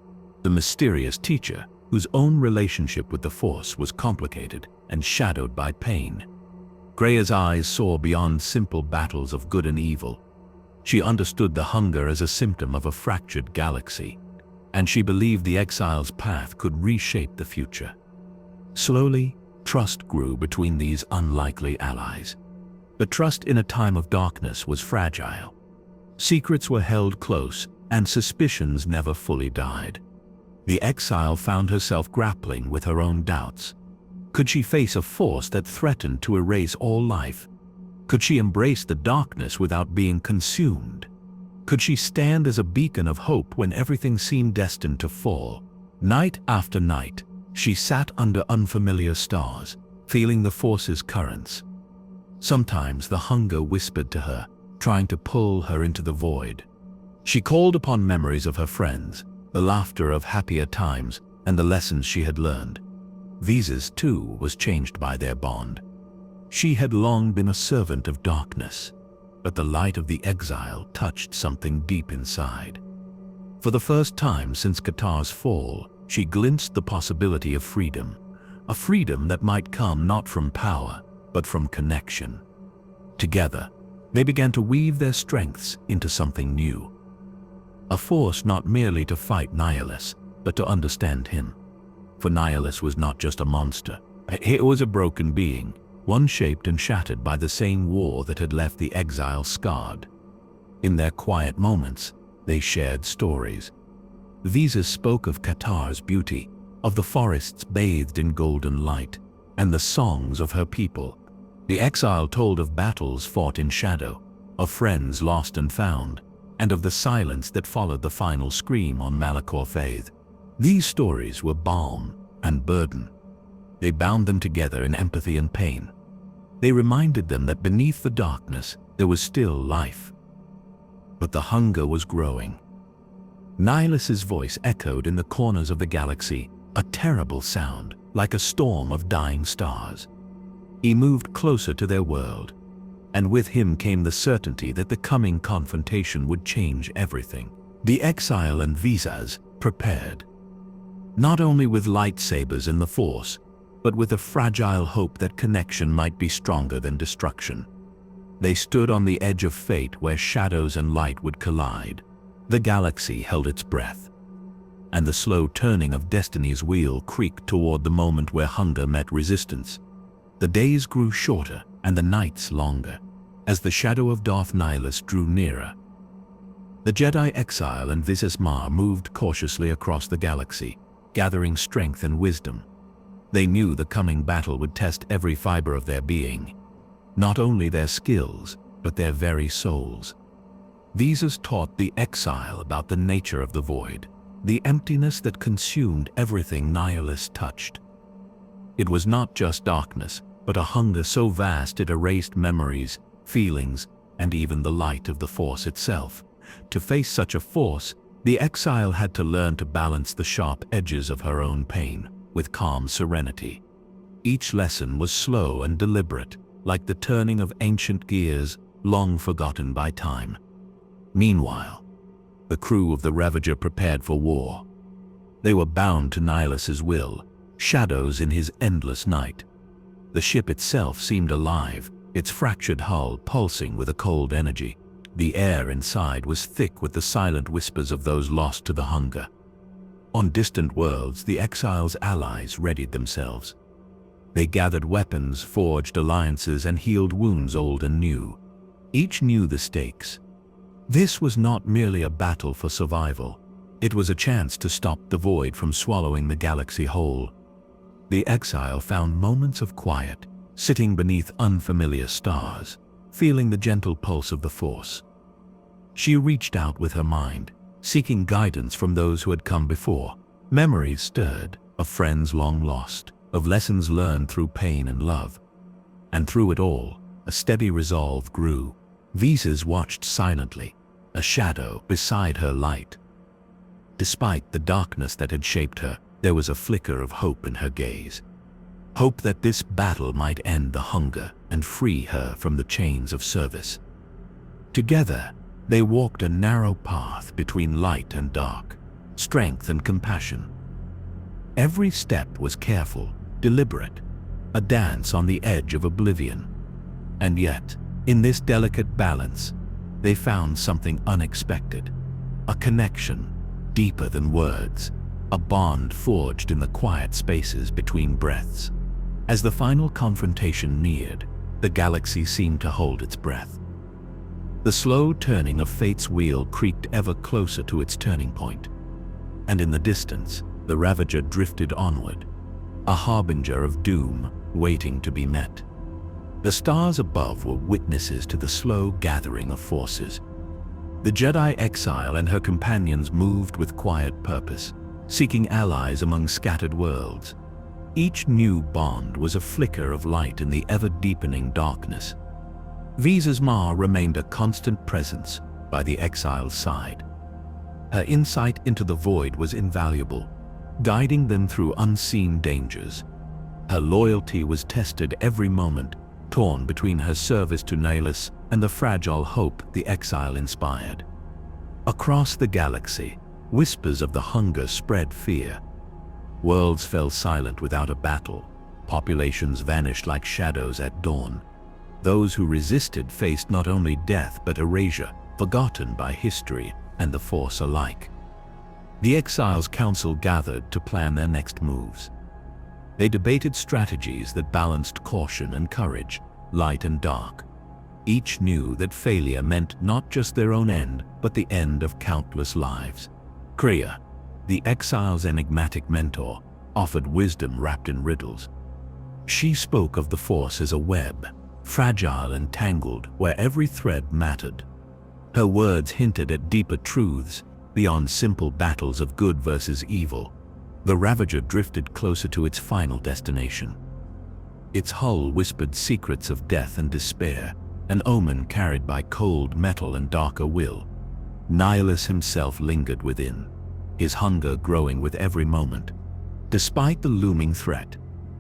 the mysterious teacher, whose own relationship with the Force was complicated and shadowed by pain. Kreia's eyes saw beyond simple battles of good and evil. She understood the hunger as a symptom of a fractured galaxy. and she believed the exile's path could reshape the future. Slowly, trust grew between these unlikely allies. But trust in a time of darkness was fragile. Secrets were held close, and suspicions never fully died. The exile found herself grappling with her own doubts. Could she face a force that threatened to erase all life? Could she embrace the darkness without being consumed? Could she stand as a beacon of hope when everything seemed destined to fall? Night after night, she sat under unfamiliar stars, feeling the force's currents. Sometimes the hunger whispered to her, trying to pull her into the void. She called upon memories of her friends, the laughter of happier times, and the lessons she had learned. Visas, too, was changed by their bond. She had long been a servant of darkness, but the light of the exile touched something deep inside. For the first time since Qatar's fall, she glimpsed the possibility of freedom, a freedom that might come not from power, but from connection. Together, they began to weave their strengths into something new. A force not merely to fight Nihilus, but to understand him. For Nihilus was not just a monster. He was a broken being, one shaped and shattered by the same war that had left the exile scarred. In their quiet moments, they shared stories. Visas spoke of Qatar's beauty, of the forests bathed in golden light, and the songs of her people. The exile told of battles fought in shadow, of friends lost and found, and of the silence that followed the final scream on Malachor Faith. These stories were balm and burden. They bound them together in empathy and pain. They reminded them that beneath the darkness there was still life. But the hunger was growing. Nihilus's voice echoed in the corners of the galaxy, a terrible sound, like a storm of dying stars. He moved closer to their world, and with him came the certainty that the coming confrontation would change everything. The exile and Visas prepared, not only with lightsabers and the Force, but with a fragile hope that connection might be stronger than destruction. They stood on the edge of fate where shadows and light would collide. The galaxy held its breath, and the slow turning of destiny's wheel creaked toward the moment where hunger met resistance. The days grew shorter and the nights longer, as the shadow of Darth Nihilus drew nearer. The Jedi exile and Visas Ma moved cautiously across the galaxy, gathering strength and wisdom. They knew the coming battle would test every fiber of their being, not only their skills, but their very souls. Visas taught the exile about the nature of the void, the emptiness that consumed everything Nihilus touched. It was not just darkness, but a hunger so vast it erased memories, feelings, and even the light of the Force itself. To face such a force, the exile had to learn to balance the sharp edges of her own pain with calm serenity. Each lesson was slow and deliberate, like the turning of ancient gears long forgotten by time. Meanwhile, the crew of the Ravager prepared for war. They were bound to Nihilus's will, shadows in his endless night. The ship itself seemed alive, its fractured hull pulsing with a cold energy. The air inside was thick with the silent whispers of those lost to the hunger. On distant worlds, the exile's allies readied themselves. They gathered weapons, forged alliances, and healed wounds old and new. Each knew the stakes. This was not merely a battle for survival. It was a chance to stop the void from swallowing the galaxy whole. The exile found moments of quiet, sitting beneath unfamiliar stars, feeling the gentle pulse of the Force. She reached out with her mind, seeking guidance from those who had come before. Memories stirred, of friends long lost, of lessons learned through pain and love. And through it all, a steady resolve grew. Visas watched silently, a shadow beside her light. Despite the darkness that had shaped her, there was a flicker of hope in her gaze. Hope that this battle might end the hunger and free her from the chains of service. Together, they walked a narrow path between light and dark, strength and compassion. Every step was careful, deliberate, a dance on the edge of oblivion. And yet, in this delicate balance, they found something unexpected, a connection deeper than words, a bond forged in the quiet spaces between breaths. As the final confrontation neared, the galaxy seemed to hold its breath. The slow turning of fate's wheel creaked ever closer to its turning point, and in the distance, the Ravager drifted onward, a harbinger of doom waiting to be met. The stars above were witnesses to the slow gathering of forces. The Jedi exile and her companions moved with quiet purpose, seeking allies among scattered worlds. Each new bond was a flicker of light in the ever-deepening darkness. Visas Ma remained a constant presence by the exile's side. Her insight into the void was invaluable, guiding them through unseen dangers. Her loyalty was tested every moment, torn between her service to Nihilus and the fragile hope the exile inspired. Across the galaxy, whispers of the hunger spread fear. Worlds fell silent without a battle. Populations vanished like shadows at dawn. Those who resisted faced not only death but erasure, forgotten by history and the Force alike. The Exiles' council gathered to plan their next moves. They debated strategies that balanced caution and courage, light and dark. Each knew that failure meant not just their own end, but the end of countless lives. Kreia, the Exiles' enigmatic mentor, offered wisdom wrapped in riddles. She spoke of the Force as a web, fragile and tangled, where every thread mattered. Her words hinted at deeper truths, beyond simple battles of good versus evil. The Ravager drifted closer to its final destination. Its hull whispered secrets of death and despair, an omen carried by cold metal and darker will. Nihilus himself lingered within, his hunger growing with every moment. Despite the looming threat,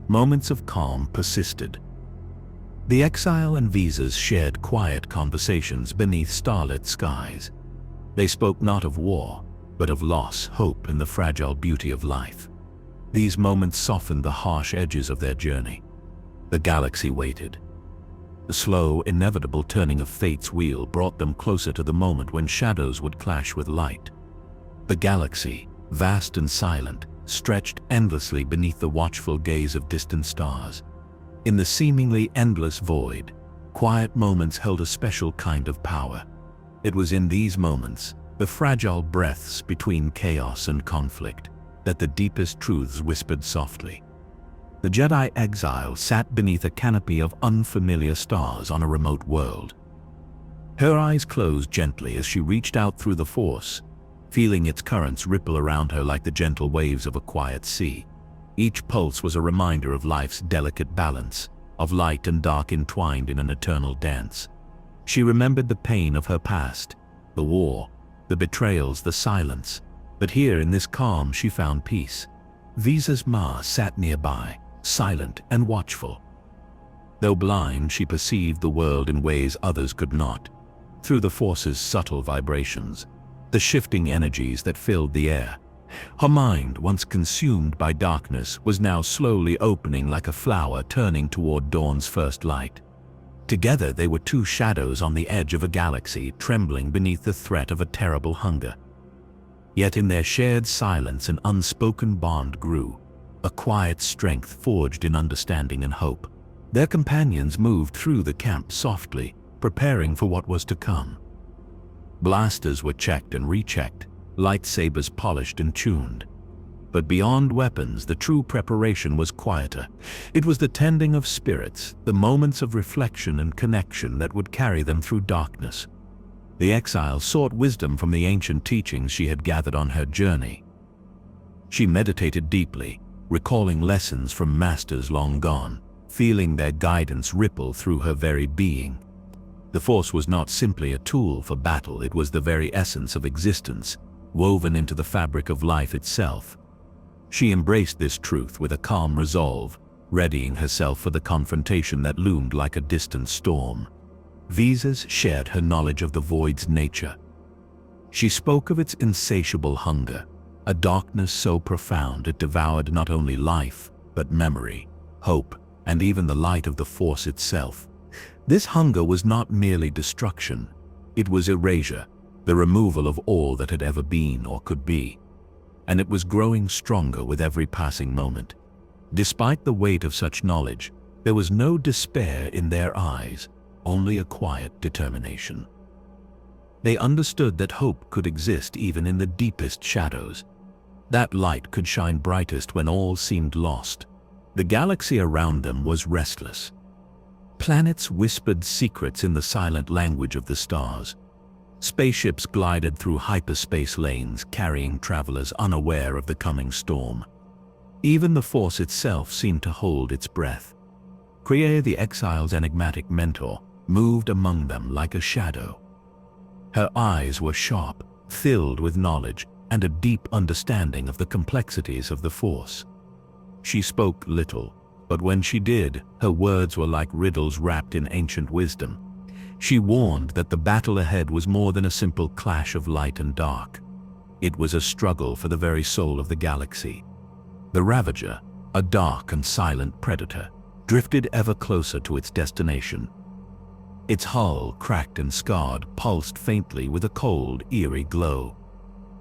moments of calm persisted. The Exile and Visas shared quiet conversations beneath starlit skies. They spoke not of war, but of loss, hope, and the fragile beauty of life. These moments softened the harsh edges of their journey. The galaxy waited. The slow, inevitable turning of fate's wheel brought them closer to the moment when shadows would clash with light. The galaxy, vast and silent, stretched endlessly beneath the watchful gaze of distant stars. In the seemingly endless void, quiet moments held a special kind of power. It was in these moments, the fragile breaths between chaos and conflict, that the deepest truths whispered softly. The Jedi exile sat beneath a canopy of unfamiliar stars on a remote world. Her eyes closed gently as she reached out through the Force, feeling its currents ripple around her like the gentle waves of a quiet sea. Each pulse was a reminder of life's delicate balance, of light and dark entwined in an eternal dance. She remembered the pain of her past, the war, the betrayals, the silence. But here in this calm she found peace. Visas Ma sat nearby, silent and watchful. Though blind, she perceived the world in ways others could not. Through the Force's subtle vibrations, the shifting energies that filled the air. Her mind, once consumed by darkness, was now slowly opening like a flower turning toward dawn's first light. Together they were two shadows on the edge of a galaxy, trembling beneath the threat of a terrible hunger. Yet in their shared silence an unspoken bond grew, a quiet strength forged in understanding and hope. Their companions moved through the camp softly, preparing for what was to come. Blasters were checked and rechecked, lightsabers polished and tuned. But beyond weapons, the true preparation was quieter. It was the tending of spirits, the moments of reflection and connection that would carry them through darkness. The exile sought wisdom from the ancient teachings she had gathered on her journey. She meditated deeply, recalling lessons from masters long gone, feeling their guidance ripple through her very being. The Force was not simply a tool for battle, it was the very essence of existence, woven into the fabric of life itself. She embraced this truth with a calm resolve, readying herself for the confrontation that loomed like a distant storm. Visas shared her knowledge of the void's nature. She spoke of its insatiable hunger, a darkness so profound it devoured not only life, but memory, hope, and even the light of the Force itself. This hunger was not merely destruction, it was erasure, the removal of all that had ever been or could be. and it was growing stronger with every passing moment. Despite the weight of such knowledge, there was no despair in their eyes, only a quiet determination. They understood that hope could exist even in the deepest shadows. That light could shine brightest when all seemed lost. The galaxy around them was restless. Planets whispered secrets in the silent language of the stars. Spaceships glided through hyperspace lanes, carrying travelers unaware of the coming storm. Even the Force itself seemed to hold its breath. Kriya, the exile's enigmatic mentor, moved among them like a shadow. Her eyes were sharp, filled with knowledge and a deep understanding of the complexities of the Force. She spoke little, but when she did, her words were like riddles wrapped in ancient wisdom. She warned that the battle ahead was more than a simple clash of light and dark. It was a struggle for the very soul of the galaxy. The Ravager, a dark and silent predator, drifted ever closer to its destination. Its hull, cracked and scarred, pulsed faintly with a cold, eerie glow.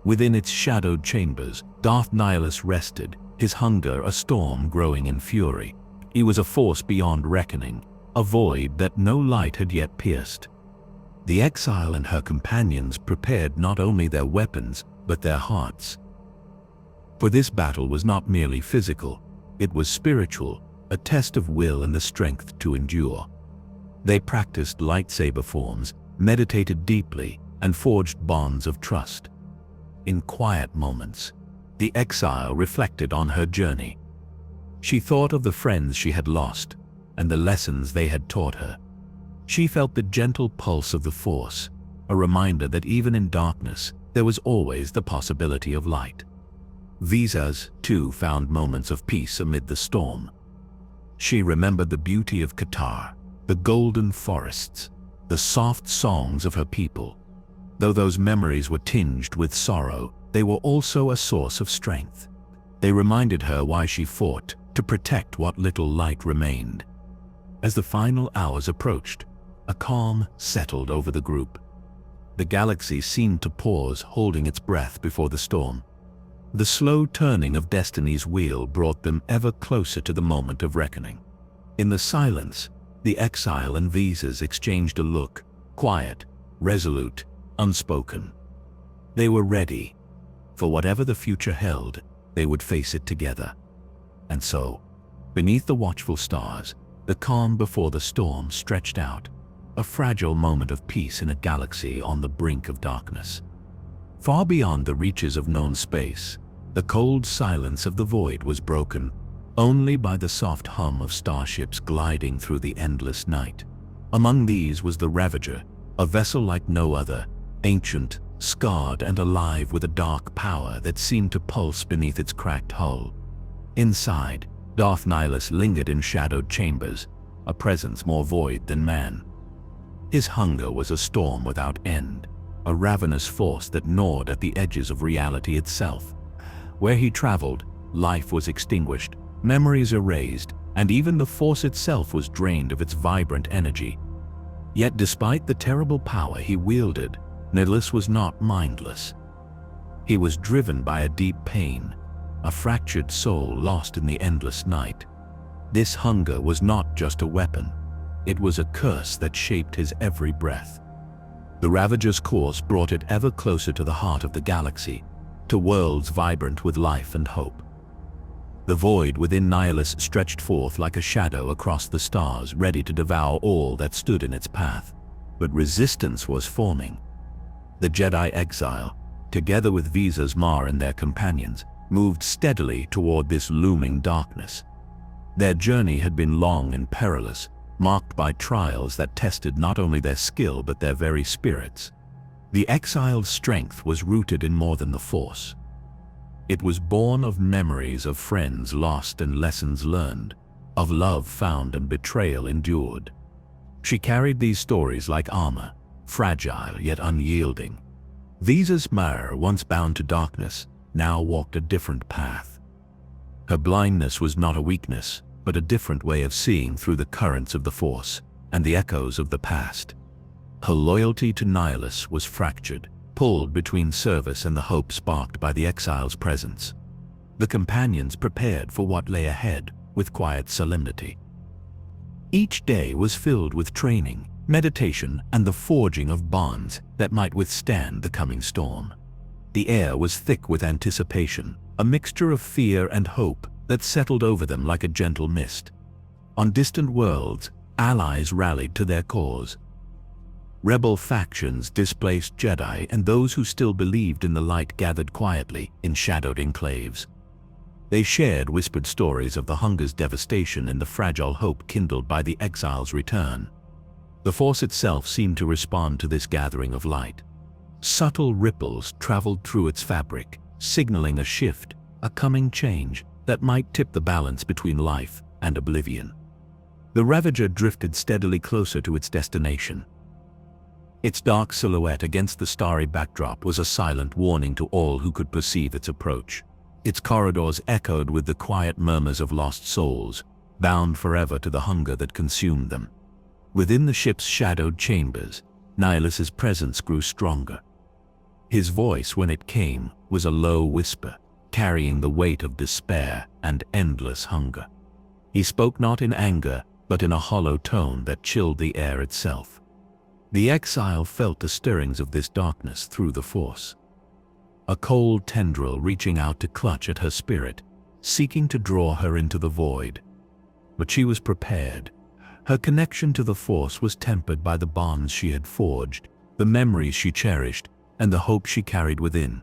Within its shadowed chambers, Darth Nihilus rested, his hunger a storm growing in fury. He was a force beyond reckoning, a void that no light had yet pierced. The exile and her companions prepared not only their weapons, but their hearts. For this battle was not merely physical, it was spiritual, a test of will and the strength to endure. They practiced lightsaber forms, meditated deeply, and forged bonds of trust. In quiet moments, the exile reflected on her journey. She thought of the friends she had lost, and the lessons they had taught her. She felt the gentle pulse of the Force, a reminder that even in darkness, there was always the possibility of light. Visas, too, found moments of peace amid the storm. She remembered the beauty of Qatar, the golden forests, the soft songs of her people. Though those memories were tinged with sorrow, they were also a source of strength. They reminded her why she fought, to protect what little light remained. As the final hours approached, a calm settled over the group. The galaxy seemed to pause, holding its breath before the storm. The slow turning of destiny's wheel brought them ever closer to the moment of reckoning. In the silence, the exile and Visas exchanged a look, quiet, resolute, unspoken. They were ready. For whatever the future held, they would face it together. And so, beneath the watchful stars, the calm before the storm stretched out, a fragile moment of peace in a galaxy on the brink of darkness. Far beyond the reaches of known space, the cold silence of the void was broken only by the soft hum of starships gliding through the endless night. Among these was the Ravager, a vessel like no other, ancient, scarred and alive with a dark power that seemed to pulse beneath its cracked hull. Inside, Darth Nihilus lingered in shadowed chambers, a presence more void than man. His hunger was a storm without end, a ravenous force that gnawed at the edges of reality itself. Where he traveled, life was extinguished, memories erased, and even the Force itself was drained of its vibrant energy. Yet despite the terrible power he wielded, Nihilus was not mindless. He was driven by a deep pain, a fractured soul lost in the endless night. This hunger was not just a weapon, it was a curse that shaped his every breath. The Ravager's course brought it ever closer to the heart of the galaxy, to worlds vibrant with life and hope. The void within Nihilus stretched forth like a shadow across the stars, ready to devour all that stood in its path. But resistance was forming. The Jedi exile, together with Visas Mar and their companions, moved steadily toward this looming darkness. Their journey had been long and perilous, marked by trials that tested not only their skill but their very spirits. The exile's strength was rooted in more than the Force. It was born of memories of friends lost and lessons learned, of love found and betrayal endured. She carried these stories like armor, fragile yet unyielding. Visas Mar, once bound to darkness, now walked a different path. Her blindness was not a weakness, but a different way of seeing through the currents of the Force and the echoes of the past. Her loyalty to Nihilus was fractured, pulled between service and the hope sparked by the exile's presence. The companions prepared for what lay ahead with quiet solemnity. Each day was filled with training, meditation, and the forging of bonds that might withstand the coming storm. The air was thick with anticipation, a mixture of fear and hope that settled over them like a gentle mist. On distant worlds, allies rallied to their cause. Rebel factions displaced Jedi, and those who still believed in the light gathered quietly in shadowed enclaves. They shared whispered stories of the Hunger's devastation and the fragile hope kindled by the exile's return. The Force itself seemed to respond to this gathering of light. Subtle ripples traveled through its fabric, signaling a shift, a coming change that might tip the balance between life and oblivion. The Ravager drifted steadily closer to its destination. Its dark silhouette against the starry backdrop was a silent warning to all who could perceive its approach. Its corridors echoed with the quiet murmurs of lost souls, bound forever to the hunger that consumed them. Within the ship's shadowed chambers, Nihilus's presence grew stronger. His voice, when it came, was a low whisper, carrying the weight of despair and endless hunger. He spoke not in anger, but in a hollow tone that chilled the air itself. The exile felt the stirrings of this darkness through the Force. A cold tendril reaching out to clutch at her spirit, seeking to draw her into the void. But she was prepared. Her connection to the Force was tempered by the bonds she had forged, the memories she cherished, and the hope she carried within.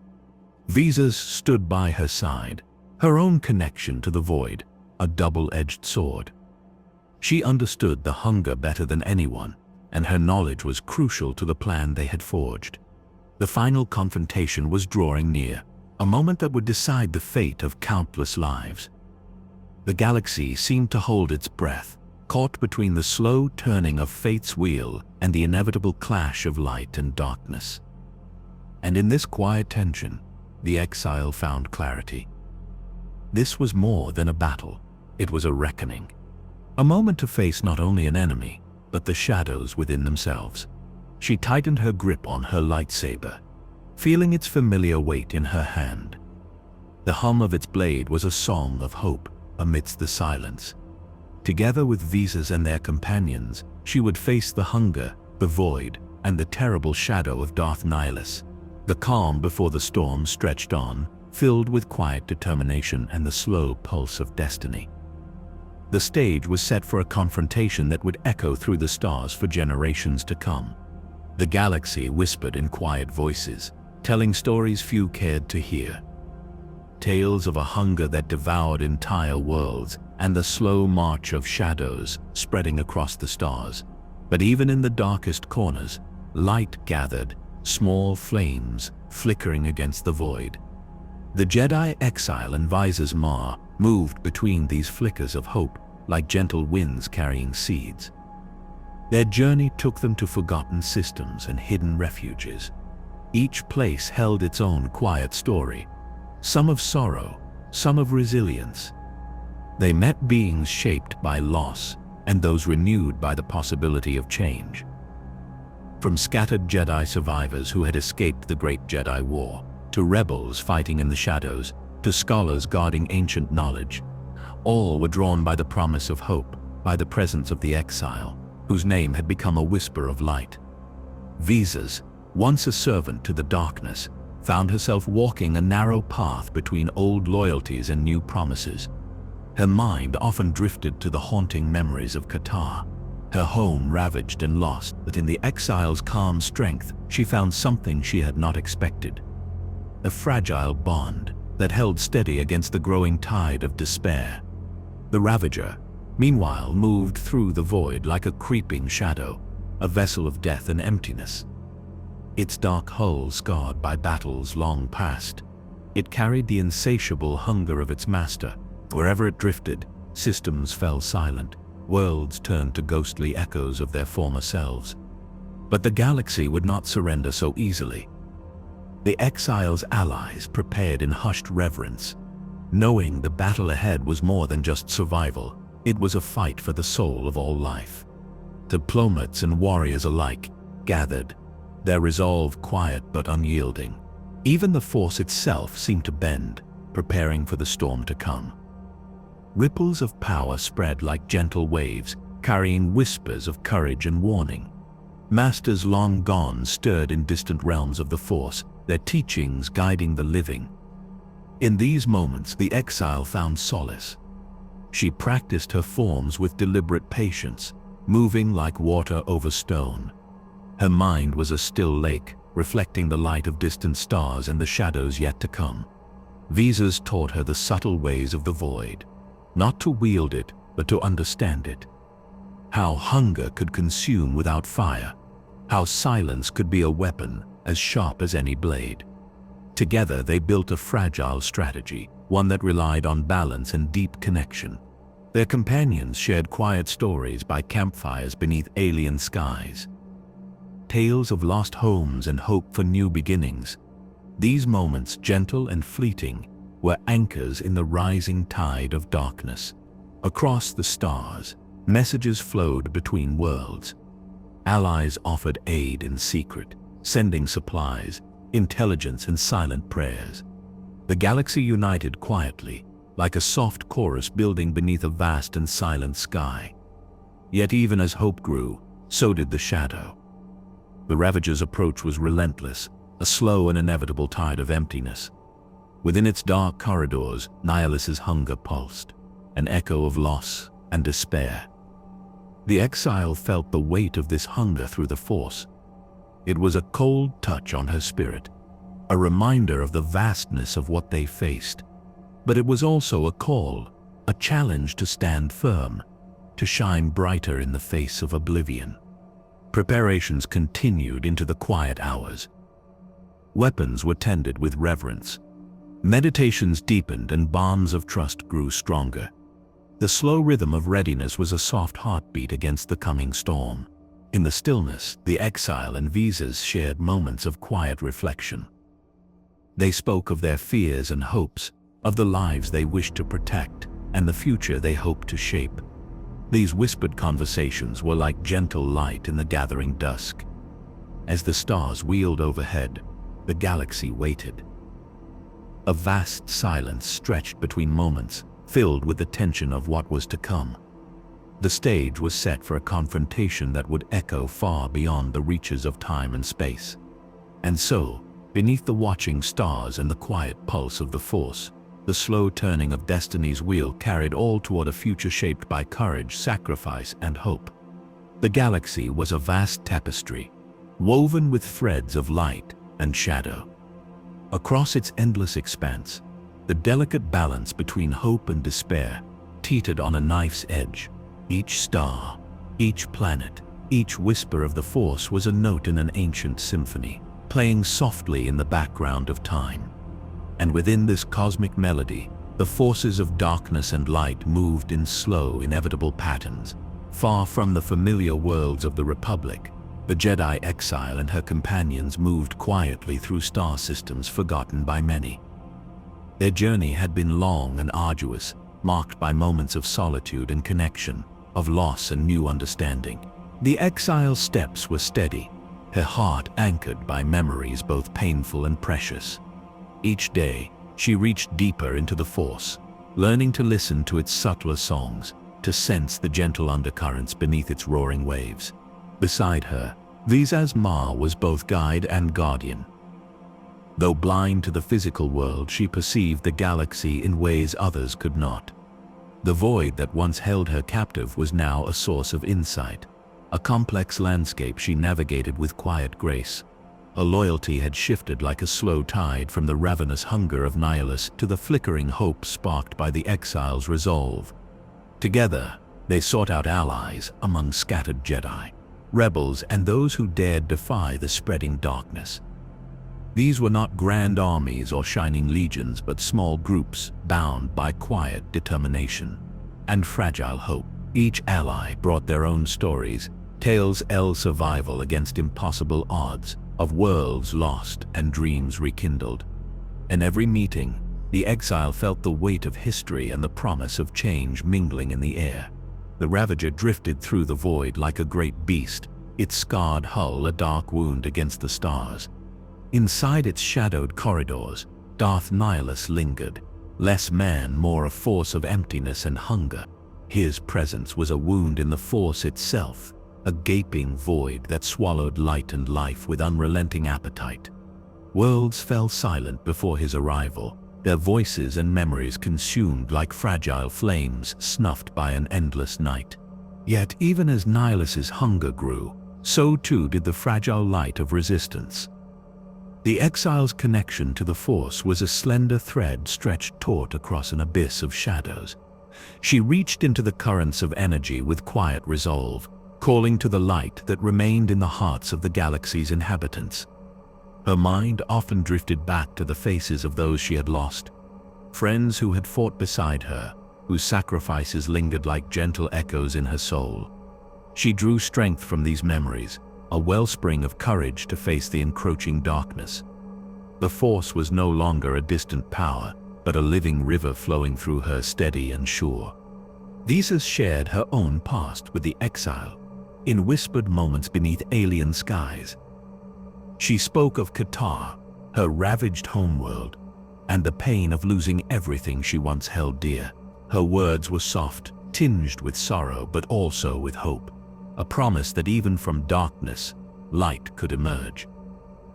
Visas stood by her side, her own connection to the void, a double-edged sword. She understood the hunger better than anyone, and her knowledge was crucial to the plan they had forged. The final confrontation was drawing near, a moment that would decide the fate of countless lives. The galaxy seemed to hold its breath, caught between the slow turning of fate's wheel and the inevitable clash of light and darkness. And in this quiet tension, the exile found clarity. This was more than a battle. It was a reckoning. A moment to face not only an enemy, but the shadows within themselves. She tightened her grip on her lightsaber, feeling its familiar weight in her hand. The hum of its blade was a song of hope amidst the silence. Together with Visas and their companions, she would face the hunger, the void, and the terrible shadow of Darth Nihilus. The calm before the storm stretched on, filled with quiet determination and the slow pulse of destiny. The stage was set for a confrontation that would echo through the stars for generations to come. The galaxy whispered in quiet voices, telling stories few cared to hear. Tales of a hunger that devoured entire worlds and the slow march of shadows spreading across the stars. But even in the darkest corners, light gathered, small flames flickering against the void. The Jedi exile and Visas Ma moved between these flickers of hope like gentle winds carrying seeds. Their journey took them to forgotten systems and hidden refuges. Each place held its own quiet story, some of sorrow, some of resilience. They met beings shaped by loss and those renewed by the possibility of change. From scattered Jedi survivors who had escaped the Great Jedi War, to rebels fighting in the shadows, to scholars guarding ancient knowledge, all were drawn by the promise of hope, by the presence of the exile, whose name had become a whisper of light. Visas, once a servant to the darkness, found herself walking a narrow path between old loyalties and new promises. Her mind often drifted to the haunting memories of Qatar, her home ravaged and lost, but in the exile's calm strength, she found something she had not expected. A fragile bond that held steady against the growing tide of despair. The Ravager, meanwhile, moved through the void like a creeping shadow, a vessel of death and emptiness. Its dark hull scarred by battles long past, it carried the insatiable hunger of its master. Wherever it drifted, systems fell silent, worlds turned to ghostly echoes of their former selves. But the galaxy would not surrender so easily. The exile's allies prepared in hushed reverence, knowing the battle ahead was more than just survival. It was a fight for the soul of all life. Diplomats and warriors alike gathered, their resolve quiet but unyielding. Even the Force itself seemed to bend, preparing for the storm to come. Ripples of power spread like gentle waves, carrying whispers of courage and warning. Masters long gone stirred in distant realms of the Force, their teachings guiding the living. In these moments, the exile found solace. She practiced her forms with deliberate patience, moving like water over stone. Her mind was a still lake, reflecting the light of distant stars and the shadows yet to come. Visas taught her the subtle ways of the void, not to wield it, but to understand it. How hunger could consume without fire, how silence could be a weapon as sharp as any blade. Together they built a fragile strategy, one that relied on balance and deep connection. Their companions shared quiet stories by campfires beneath alien skies. Tales of lost homes and hope for new beginnings. These moments, gentle and fleeting, were anchors in the rising tide of darkness. Across the stars, messages flowed between worlds. Allies offered aid in secret, sending supplies, intelligence and silent prayers. The galaxy united quietly, like a soft chorus building beneath a vast and silent sky. Yet even as hope grew, so did the shadow. The Ravager's approach was relentless, a slow and inevitable tide of emptiness. Within its dark corridors, Nihilus's hunger pulsed, an echo of loss and despair. The exile felt the weight of this hunger through the Force. It was a cold touch on her spirit, a reminder of the vastness of what they faced. But it was also a call, a challenge to stand firm, to shine brighter in the face of oblivion. Preparations continued into the quiet hours. Weapons were tended with reverence. Meditations deepened and bonds of trust grew stronger. The slow rhythm of readiness was a soft heartbeat against the coming storm. In the stillness, the exile and Visas shared moments of quiet reflection. They spoke of their fears and hopes, of the lives they wished to protect, and the future they hoped to shape. These whispered conversations were like gentle light in the gathering dusk. As the stars wheeled overhead, the galaxy waited. A vast silence stretched between moments, filled with the tension of what was to come. The stage was set for a confrontation that would echo far beyond the reaches of time and space. And so, beneath the watching stars and the quiet pulse of the Force, the slow turning of destiny's wheel carried all toward a future shaped by courage, sacrifice, and hope. The galaxy was a vast tapestry, woven with threads of light and shadow. Across its endless expanse, the delicate balance between hope and despair teetered on a knife's edge. Each star, each planet, each whisper of the Force was a note in an ancient symphony, playing softly in the background of time. And within this cosmic melody, the forces of darkness and light moved in slow, inevitable patterns. Far from the familiar worlds of the Republic, the Jedi exile and her companions moved quietly through star systems forgotten by many. Their journey had been long and arduous, marked by moments of solitude and connection, of loss and new understanding. The exile's steps were steady, her heart anchored by memories both painful and precious. Each day, she reached deeper into the Force, learning to listen to its subtler songs, to sense the gentle undercurrents beneath its roaring waves. Beside her, Visas Ma was both guide and guardian. Though blind to the physical world, she perceived the galaxy in ways others could not. The void that once held her captive was now a source of insight, a complex landscape she navigated with quiet grace. Her loyalty had shifted like a slow tide from the ravenous hunger of Nihilus to the flickering hope sparked by the exile's resolve. Together, they sought out allies among scattered Jedi, rebels, and those who dared defy the spreading darkness. These were not grand armies or shining legions, but small groups bound by quiet determination and fragile hope. Each ally brought their own stories, tales of survival against impossible odds, of worlds lost and dreams rekindled. In every meeting, the exile felt the weight of history and the promise of change mingling in the air. The Ravager drifted through the void like a great beast, its scarred hull a dark wound against the stars. Inside its shadowed corridors, Darth Nihilus lingered, less man, more a force of emptiness and hunger. His presence was a wound in the Force itself, a gaping void that swallowed light and life with unrelenting appetite. Worlds fell silent before his arrival, their voices and memories consumed like fragile flames snuffed by an endless night. Yet even as Nihilus's hunger grew, so too did the fragile light of resistance. The exile's connection to the Force was a slender thread stretched taut across an abyss of shadows. She reached into the currents of energy with quiet resolve, calling to the light that remained in the hearts of the galaxy's inhabitants. Her mind often drifted back to the faces of those she had lost, friends who had fought beside her, whose sacrifices lingered like gentle echoes in her soul. She drew strength from these memories, a wellspring of courage to face the encroaching darkness. The Force was no longer a distant power, but a living river flowing through her, steady and sure. These shared her own past with the exile, in whispered moments beneath alien skies. She spoke of Qatar, her ravaged homeworld, and the pain of losing everything she once held dear. Her words were soft, tinged with sorrow, but also with hope, a promise that even from darkness, light could emerge.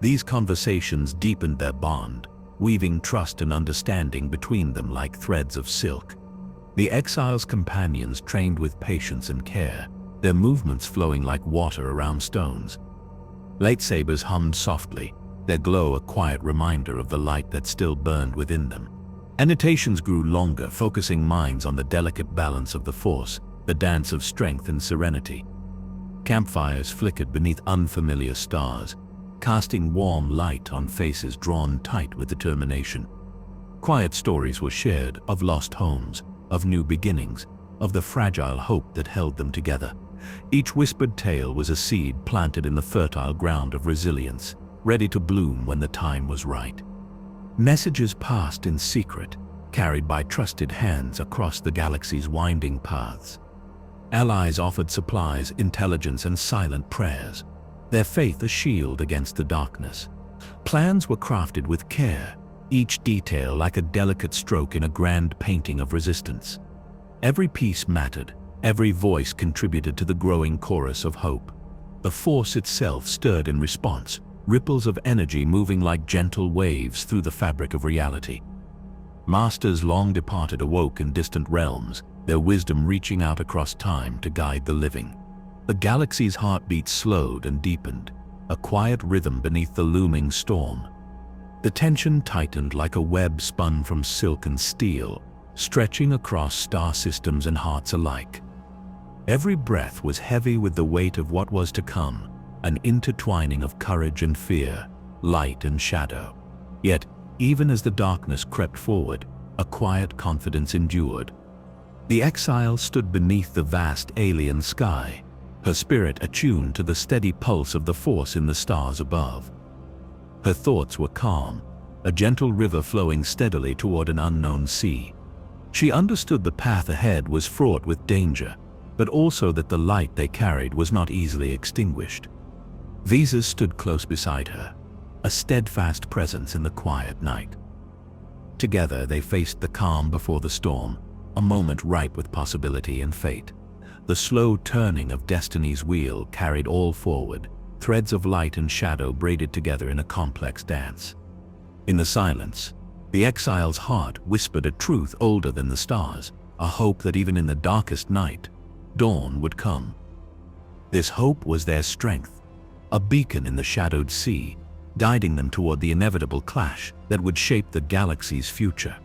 These conversations deepened their bond, weaving trust and understanding between them like threads of silk. The exile's companions trained with patience and care, their movements flowing like water around stones. Lightsabers hummed softly, their glow a quiet reminder of the light that still burned within them. Annotations grew longer, focusing minds on the delicate balance of the Force, the dance of strength and serenity. Campfires flickered beneath unfamiliar stars, casting warm light on faces drawn tight with determination. Quiet stories were shared of lost homes, of new beginnings, of the fragile hope that held them together. Each whispered tale was a seed planted in the fertile ground of resilience, ready to bloom when the time was right. Messages passed in secret, carried by trusted hands across the galaxy's winding paths. Allies offered supplies, intelligence, and silent prayers, their faith a shield against the darkness. Plans were crafted with care, each detail like a delicate stroke in a grand painting of resistance. Every piece mattered, every voice contributed to the growing chorus of hope. The Force itself stirred in response, ripples of energy moving like gentle waves through the fabric of reality. Masters long departed awoke in distant realms, their wisdom reaching out across time to guide the living. The galaxy's heartbeat slowed and deepened, a quiet rhythm beneath the looming storm. The tension tightened like a web spun from silk and steel, stretching across star systems and hearts alike. Every breath was heavy with the weight of what was to come, an intertwining of courage and fear, light and shadow. Yet, even as the darkness crept forward, a quiet confidence endured. The exile stood beneath the vast alien sky, her spirit attuned to the steady pulse of the Force in the stars above. Her thoughts were calm, a gentle river flowing steadily toward an unknown sea. She understood the path ahead was fraught with danger, but also that the light they carried was not easily extinguished. Visas stood close beside her, a steadfast presence in the quiet night. Together they faced the calm before the storm, a moment ripe with possibility and fate. The slow turning of destiny's wheel carried all forward, threads of light and shadow braided together in a complex dance. In the silence, the exile's heart whispered a truth older than the stars, a hope that even in the darkest night, dawn would come. This hope was their strength, a beacon in the shadowed sea, guiding them toward the inevitable clash that would shape the galaxy's future.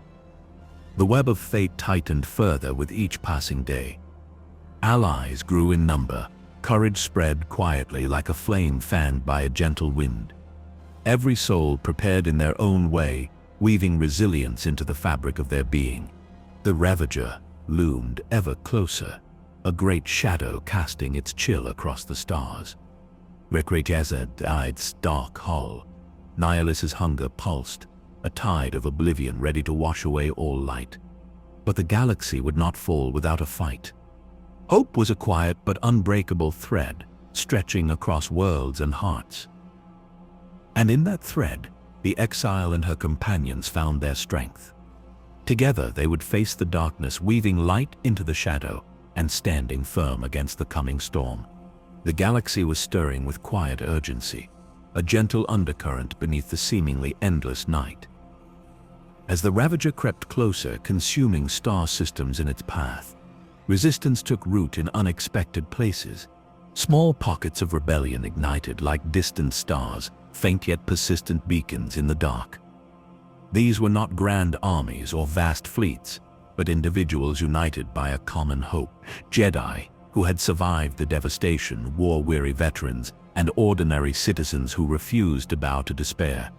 The web of fate tightened further with each passing day. Allies grew in number, courage spread quietly like a flame fanned by a gentle wind. Every soul prepared in their own way, weaving resilience into the fabric of their being. The Ravager loomed ever closer, a great shadow casting its chill across the stars. Recreate's dark hull, Nihilus's hunger pulsed, a tide of oblivion ready to wash away all light. But the galaxy would not fall without a fight. Hope was a quiet but unbreakable thread, stretching across worlds and hearts. And in that thread, the exile and her companions found their strength. Together they would face the darkness, weaving light into the shadow and standing firm against the coming storm. The galaxy was stirring with quiet urgency, a gentle undercurrent beneath the seemingly endless night. As the Ravager crept closer, consuming star systems in its path, resistance took root in unexpected places. Small pockets of rebellion ignited like distant stars, faint yet persistent beacons in the dark. These were not grand armies or vast fleets, but individuals united by a common hope. Jedi who had survived the devastation, war-weary veterans, and ordinary citizens who refused to bow to despair.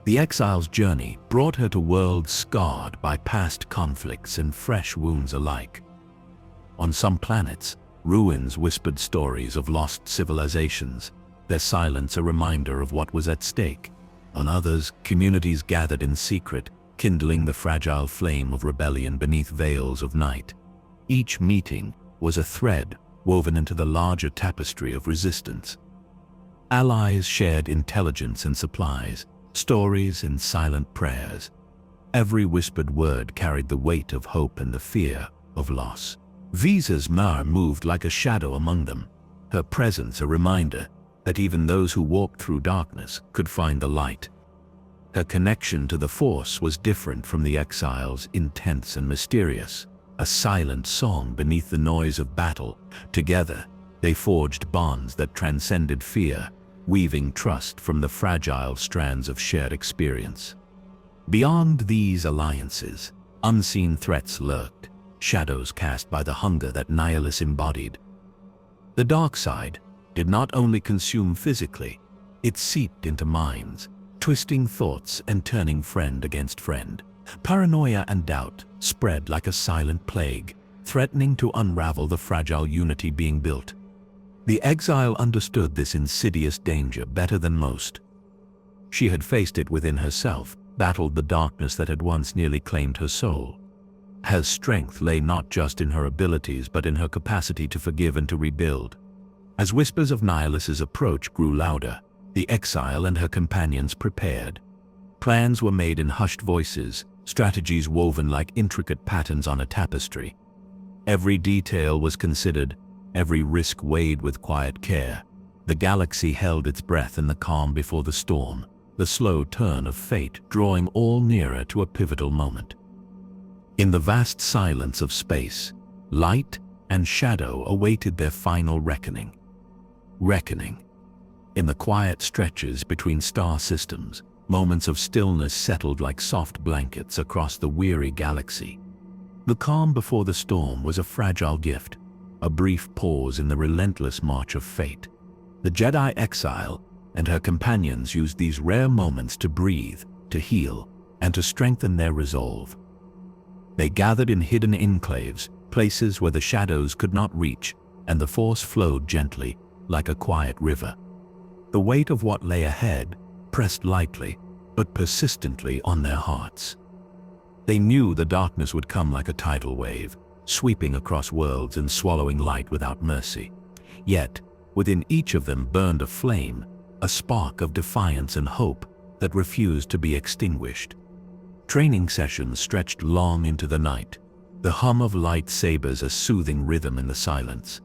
The exile's journey brought her to worlds scarred by past conflicts and fresh wounds alike. On some planets, ruins whispered stories of lost civilizations, their silence a reminder of what was at stake. On others, communities gathered in secret, kindling the fragile flame of rebellion beneath veils of night. Each meeting was a thread woven into the larger tapestry of resistance. Allies shared intelligence and supplies, stories and silent prayers. Every whispered word carried the weight of hope and the fear of loss. Visa's Mar moved like a shadow among them, her presence a reminder that even those who walked through darkness could find the light. Her connection to the Force was different from the exiles, intense and mysterious, a silent song beneath the noise of battle. Together, they forged bonds that transcended fear, weaving trust from the fragile strands of shared experience. Beyond these alliances, unseen threats lurked, shadows cast by the hunger that Nihilus embodied. The dark side did not only consume physically, it seeped into minds, twisting thoughts and turning friend against friend. Paranoia and doubt spread like a silent plague, threatening to unravel the fragile unity being built. The exile understood this insidious danger better than most. She had faced it within herself, battled the darkness that had once nearly claimed her soul. Her strength lay not just in her abilities but in her capacity to forgive and to rebuild. As whispers of Nihilus's approach grew louder, the exile and her companions prepared. Plans were made in hushed voices, strategies woven like intricate patterns on a tapestry. Every detail was considered, every risk weighed with quiet care. The galaxy held its breath in the calm before the storm, the slow turn of fate drawing all nearer to a pivotal moment. In the vast silence of space, light and shadow awaited their final reckoning. In the quiet stretches between star systems, moments of stillness settled like soft blankets across the weary galaxy. The calm before the storm was a fragile gift, a brief pause in the relentless march of fate. The Jedi exile and her companions used these rare moments to breathe, to heal, and to strengthen their resolve. They gathered in hidden enclaves, places where the shadows could not reach, and the Force flowed gently, like a quiet river. The weight of what lay ahead pressed lightly, but persistently on their hearts. They knew the darkness would come like a tidal wave, sweeping across worlds and swallowing light without mercy. Yet, within each of them burned a flame, a spark of defiance and hope that refused to be extinguished. Training sessions stretched long into the night, the hum of lightsabers a soothing rhythm in the silence.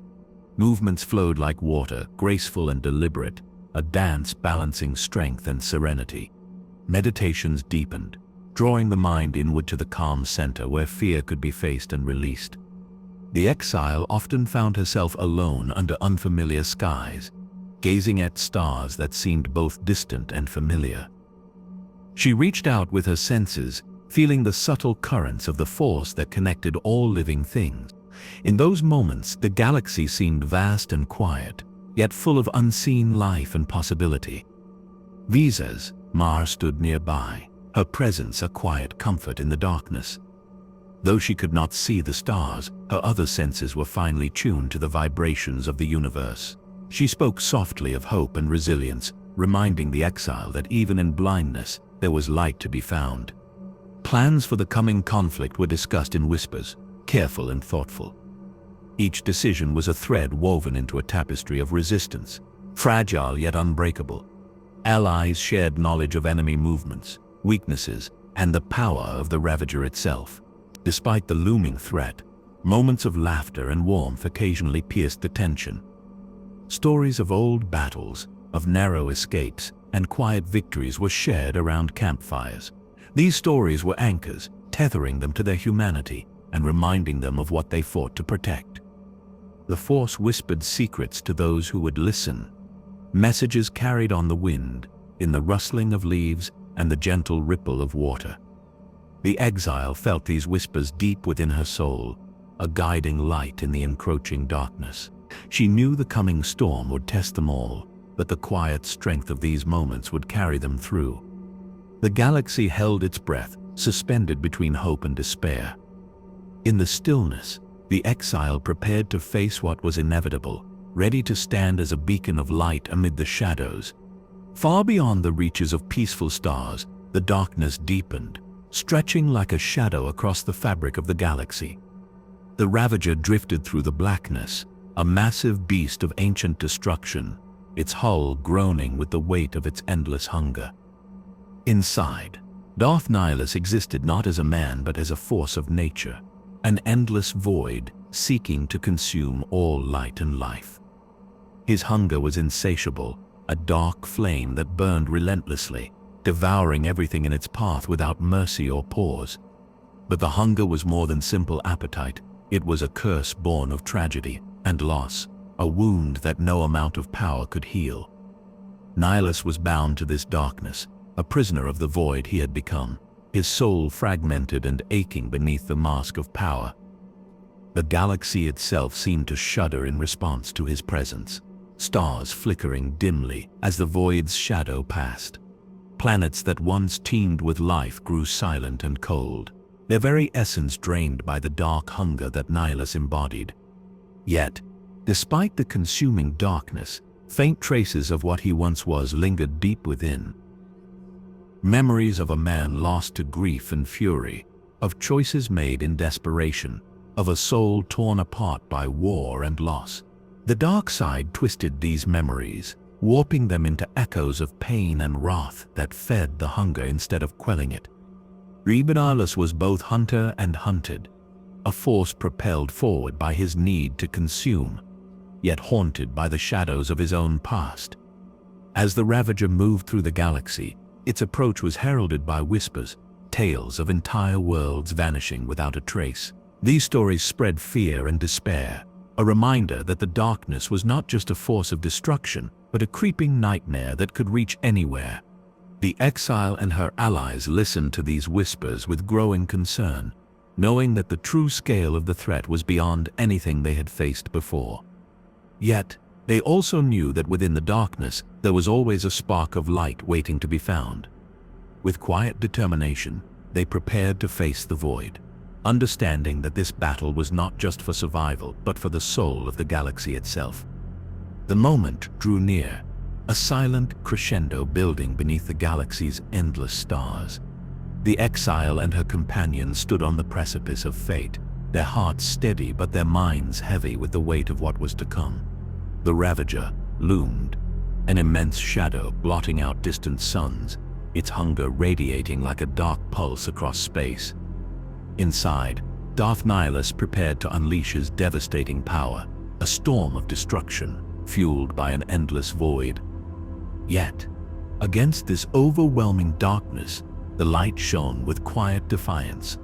Movements flowed like water, graceful and deliberate, a dance balancing strength and serenity. Meditations deepened, drawing the mind inward to the calm center where fear could be faced and released. The exile often found herself alone under unfamiliar skies, gazing at stars that seemed both distant and familiar. She reached out with her senses, feeling the subtle currents of the Force that connected all living things. In those moments, the galaxy seemed vast and quiet, yet full of unseen life and possibility. Visa's Mar stood nearby, her presence a quiet comfort in the darkness. Though she could not see the stars, her other senses were finely tuned to the vibrations of the universe. She spoke softly of hope and resilience, reminding the exile that even in blindness, there was light to be found. Plans for the coming conflict were discussed in whispers, careful and thoughtful. Each decision was a thread woven into a tapestry of resistance, fragile yet unbreakable. Allies shared knowledge of enemy movements, weaknesses, and the power of the Ravager itself. Despite the looming threat, moments of laughter and warmth occasionally pierced the tension. Stories of old battles, of narrow escapes, and quiet victories were shared around campfires. These stories were anchors, tethering them to their humanity and reminding them of what they fought to protect. The Force whispered secrets to those who would listen. Messages carried on the wind, in the rustling of leaves and the gentle ripple of water. The exile felt these whispers deep within her soul, a guiding light in the encroaching darkness. She knew the coming storm would test them all, but the quiet strength of these moments would carry them through. The galaxy held its breath, suspended between hope and despair. In the stillness, the exile prepared to face what was inevitable, ready to stand as a beacon of light amid the shadows. Far beyond the reaches of peaceful stars, the darkness deepened, stretching like a shadow across the fabric of the galaxy. The Ravager drifted through the blackness, a massive beast of ancient destruction, its hull groaning with the weight of its endless hunger. Inside, Darth Nihilus existed not as a man but as a force of nature, an endless void seeking to consume all light and life. His hunger was insatiable, a dark flame that burned relentlessly, devouring everything in its path without mercy or pause. But the hunger was more than simple appetite. It was a curse born of tragedy and loss, a wound that no amount of power could heal. Nihilus was bound to this darkness, a prisoner of the void he had become, his soul fragmented and aching beneath the mask of power. The galaxy itself seemed to shudder in response to his presence, stars flickering dimly as the void's shadow passed. Planets that once teemed with life grew silent and cold, their very essence drained by the dark hunger that Nihilus embodied. Yet, despite the consuming darkness, faint traces of what he once was lingered deep within. Memories of a man lost to grief and fury, of choices made in desperation, of a soul torn apart by war and loss. The dark side twisted these memories, warping them into echoes of pain and wrath that fed the hunger instead of quelling it. Nihilus was both hunter and hunted, a force propelled forward by his need to consume, yet haunted by the shadows of his own past. As the Ravager moved through the galaxy, its approach was heralded by whispers, tales of entire worlds vanishing without a trace. These stories spread fear and despair, a reminder that the darkness was not just a force of destruction, but a creeping nightmare that could reach anywhere. The exile and her allies listened to these whispers with growing concern, knowing that the true scale of the threat was beyond anything they had faced before. Yet, they also knew that within the darkness there was always a spark of light waiting to be found. With quiet determination, they prepared to face the void, understanding that this battle was not just for survival, but for the soul of the galaxy itself. The moment drew near, a silent crescendo building beneath the galaxy's endless stars. The exile and her companion stood on the precipice of fate, their hearts steady but their minds heavy with the weight of what was to come. The Ravager loomed, an immense shadow blotting out distant suns, its hunger radiating like a dark pulse across space. Inside, Darth Nihilus prepared to unleash his devastating power, a storm of destruction, fueled by an endless void. Yet, against this overwhelming darkness, the light shone with quiet defiance.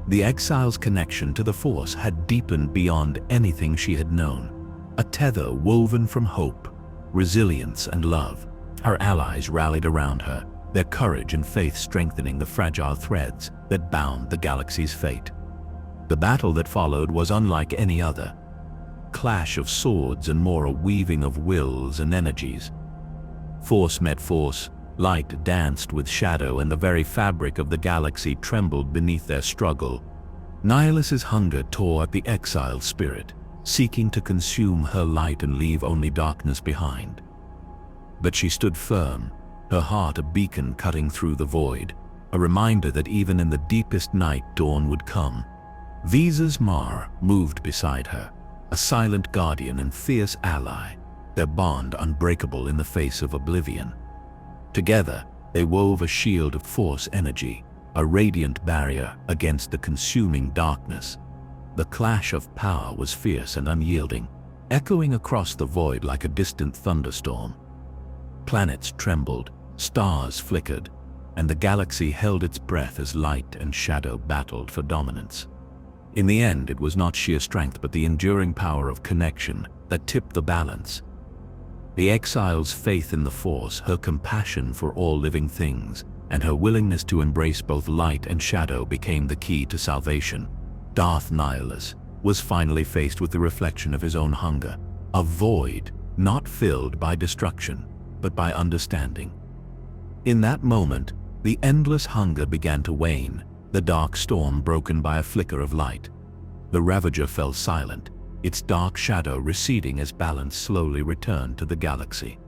The exile's connection to the Force had deepened beyond anything she had known, a tether woven from hope, resilience, and love. Her allies rallied around her, their courage and faith strengthening the fragile threads that bound the galaxy's fate. The battle that followed was unlike any other. Clash of swords and more a weaving of wills and energies. Force met force, light danced with shadow, and the very fabric of the galaxy trembled beneath their struggle. Nihilus's hunger tore at the exiled spirit, seeking to consume her light and leave only darkness behind. But she stood firm, her heart a beacon cutting through the void, a reminder that even in the deepest night dawn would come. Visa's Mar moved beside her, a silent guardian and fierce ally, their bond unbreakable in the face of oblivion. Together, they wove a shield of force energy, a radiant barrier against the consuming darkness. The clash of power was fierce and unyielding, echoing across the void like a distant thunderstorm. Planets trembled, stars flickered, and the galaxy held its breath as light and shadow battled for dominance. In the end, it was not sheer strength but the enduring power of connection that tipped the balance. The exile's faith in the Force, her compassion for all living things, and her willingness to embrace both light and shadow became the key to salvation. Darth Nihilus was finally faced with the reflection of his own hunger, a void not filled by destruction, but by understanding. In that moment, the endless hunger began to wane, the dark storm broken by a flicker of light. The Ravager fell silent, its dark shadow receding as balance slowly returned to the galaxy.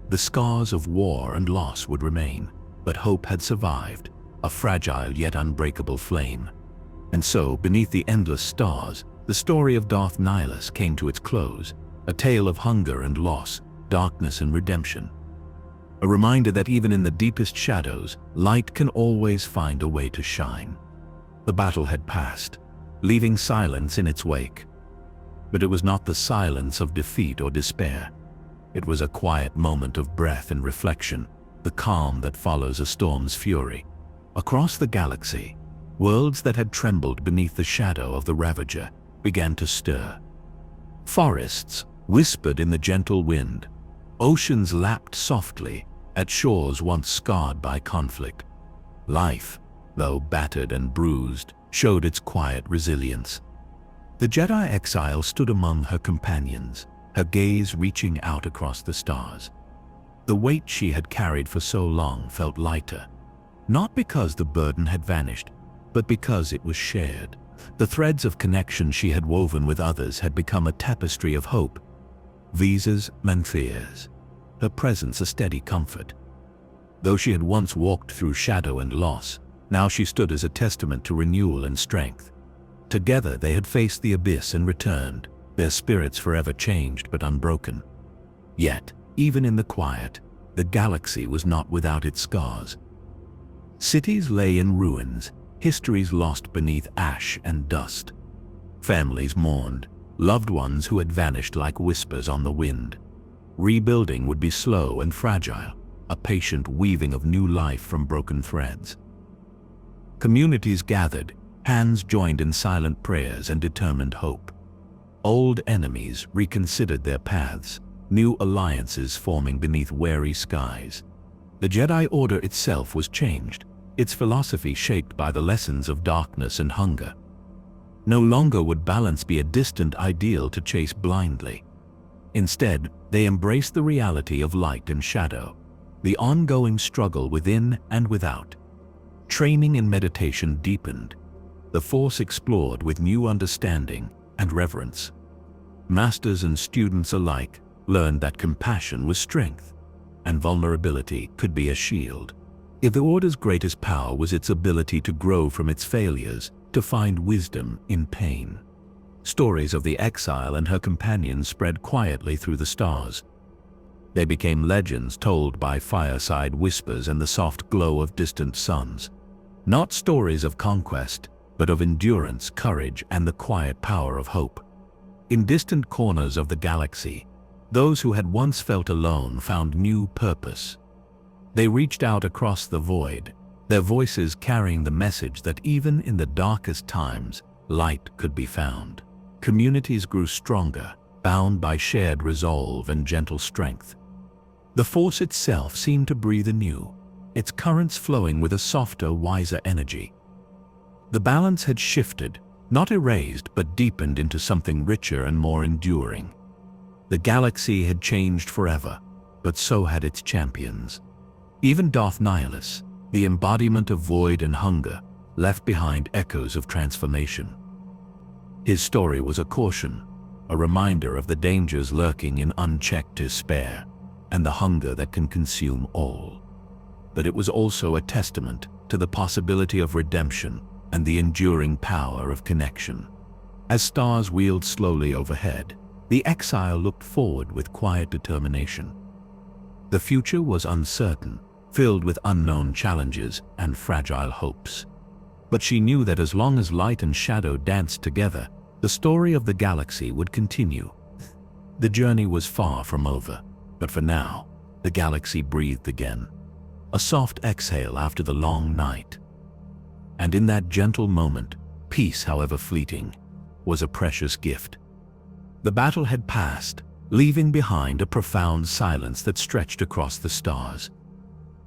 The scars of war and loss would remain, but hope had survived, a fragile yet unbreakable flame. And so, beneath the endless stars, the story of Darth Nihilus came to its close, a tale of hunger and loss, darkness and redemption. A reminder that even in the deepest shadows, light can always find a way to shine. The battle had passed, leaving silence in its wake. But it was not the silence of defeat or despair. It was a quiet moment of breath and reflection, the calm that follows a storm's fury. Across the galaxy, worlds that had trembled beneath the shadow of the Ravager began to stir. Forests whispered in the gentle wind. Oceans lapped softly at shores once scarred by conflict. Life, though battered and bruised, showed its quiet resilience. The Jedi exile stood among her companions, her gaze reaching out across the stars. The weight she had carried for so long felt lighter, not because the burden had vanished, but because it was shared. The threads of connection she had woven with others had become a tapestry of hope. Visas and fears, her presence a steady comfort. Though she had once walked through shadow and loss, now she stood as a testament to renewal and strength. Together they had faced the abyss and returned, their spirits forever changed but unbroken. Yet, even in the quiet, the galaxy was not without its scars. Cities lay in ruins, histories lost beneath ash and dust. Families mourned, loved ones who had vanished like whispers on the wind. Rebuilding would be slow and fragile, a patient weaving of new life from broken threads. Communities gathered, hands joined in silent prayers and determined hope. Old enemies reconsidered their paths, new alliances forming beneath wary skies. The Jedi Order itself was changed, its philosophy shaped by the lessons of darkness and hunger. No longer would balance be a distant ideal to chase blindly. Instead, they embraced the reality of light and shadow, the ongoing struggle within and without. Training in meditation deepened. The Force explored with new understanding and reverence. Masters and students alike learned that compassion was strength, and vulnerability could be a shield. If the Order's greatest power was its ability to grow from its failures, to find wisdom in pain. Stories of the exile and her companions spread quietly through the stars. They became legends told by fireside whispers and the soft glow of distant suns. Not stories of conquest, but of endurance, courage, and the quiet power of hope. In distant corners of the galaxy, those who had once felt alone found new purpose. They reached out across the void, their voices carrying the message that even in the darkest times, light could be found. Communities grew stronger, bound by shared resolve and gentle strength. The Force itself seemed to breathe anew, its currents flowing with a softer, wiser energy. The balance had shifted, not erased but deepened into something richer and more enduring. The galaxy had changed forever, but so had its champions. Even Darth Nihilus, the embodiment of void and hunger, left behind echoes of transformation. His story was a caution, a reminder of the dangers lurking in unchecked despair, and the hunger that can consume all. But it was also a testament to the possibility of redemption, and the enduring power of connection. As stars wheeled slowly overhead, the exile looked forward with quiet determination. The future was uncertain, filled with unknown challenges and fragile hopes. But she knew that as long as light and shadow danced together, the story of the galaxy would continue. The journey was far from over, but for now, the galaxy breathed again, a soft exhale after the long night. And in that gentle moment, peace, however fleeting, was a precious gift. The battle had passed, leaving behind a profound silence that stretched across the stars.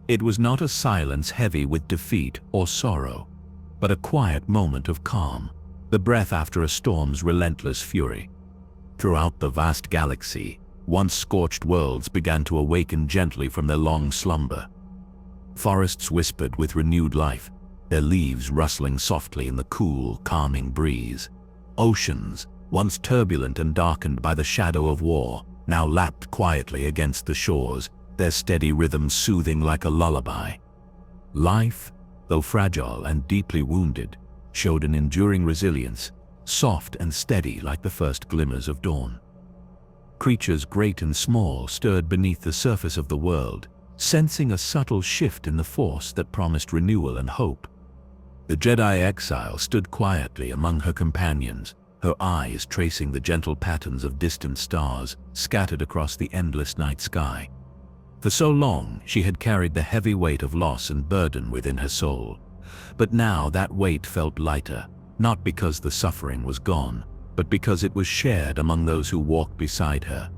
It was not a silence heavy with defeat or sorrow, but a quiet moment of calm, the breath after a storm's relentless fury. Throughout the vast galaxy, once scorched worlds began to awaken gently from their long slumber. Forests whispered with renewed life, their leaves rustling softly in the cool, calming breeze. Oceans, once turbulent and darkened by the shadow of war, now lapped quietly against the shores, their steady rhythm soothing like a lullaby. Life, though fragile and deeply wounded, showed an enduring resilience, soft and steady like the first glimmers of dawn. Creatures great and small stirred beneath the surface of the world, sensing a subtle shift in the force that promised renewal and hope. The Jedi exile stood quietly among her companions, her eyes tracing the gentle patterns of distant stars scattered across the endless night sky. For so long, she had carried the heavy weight of loss and burden within her soul. But now that weight felt lighter, not because the suffering was gone, but because it was shared among those who walked beside her.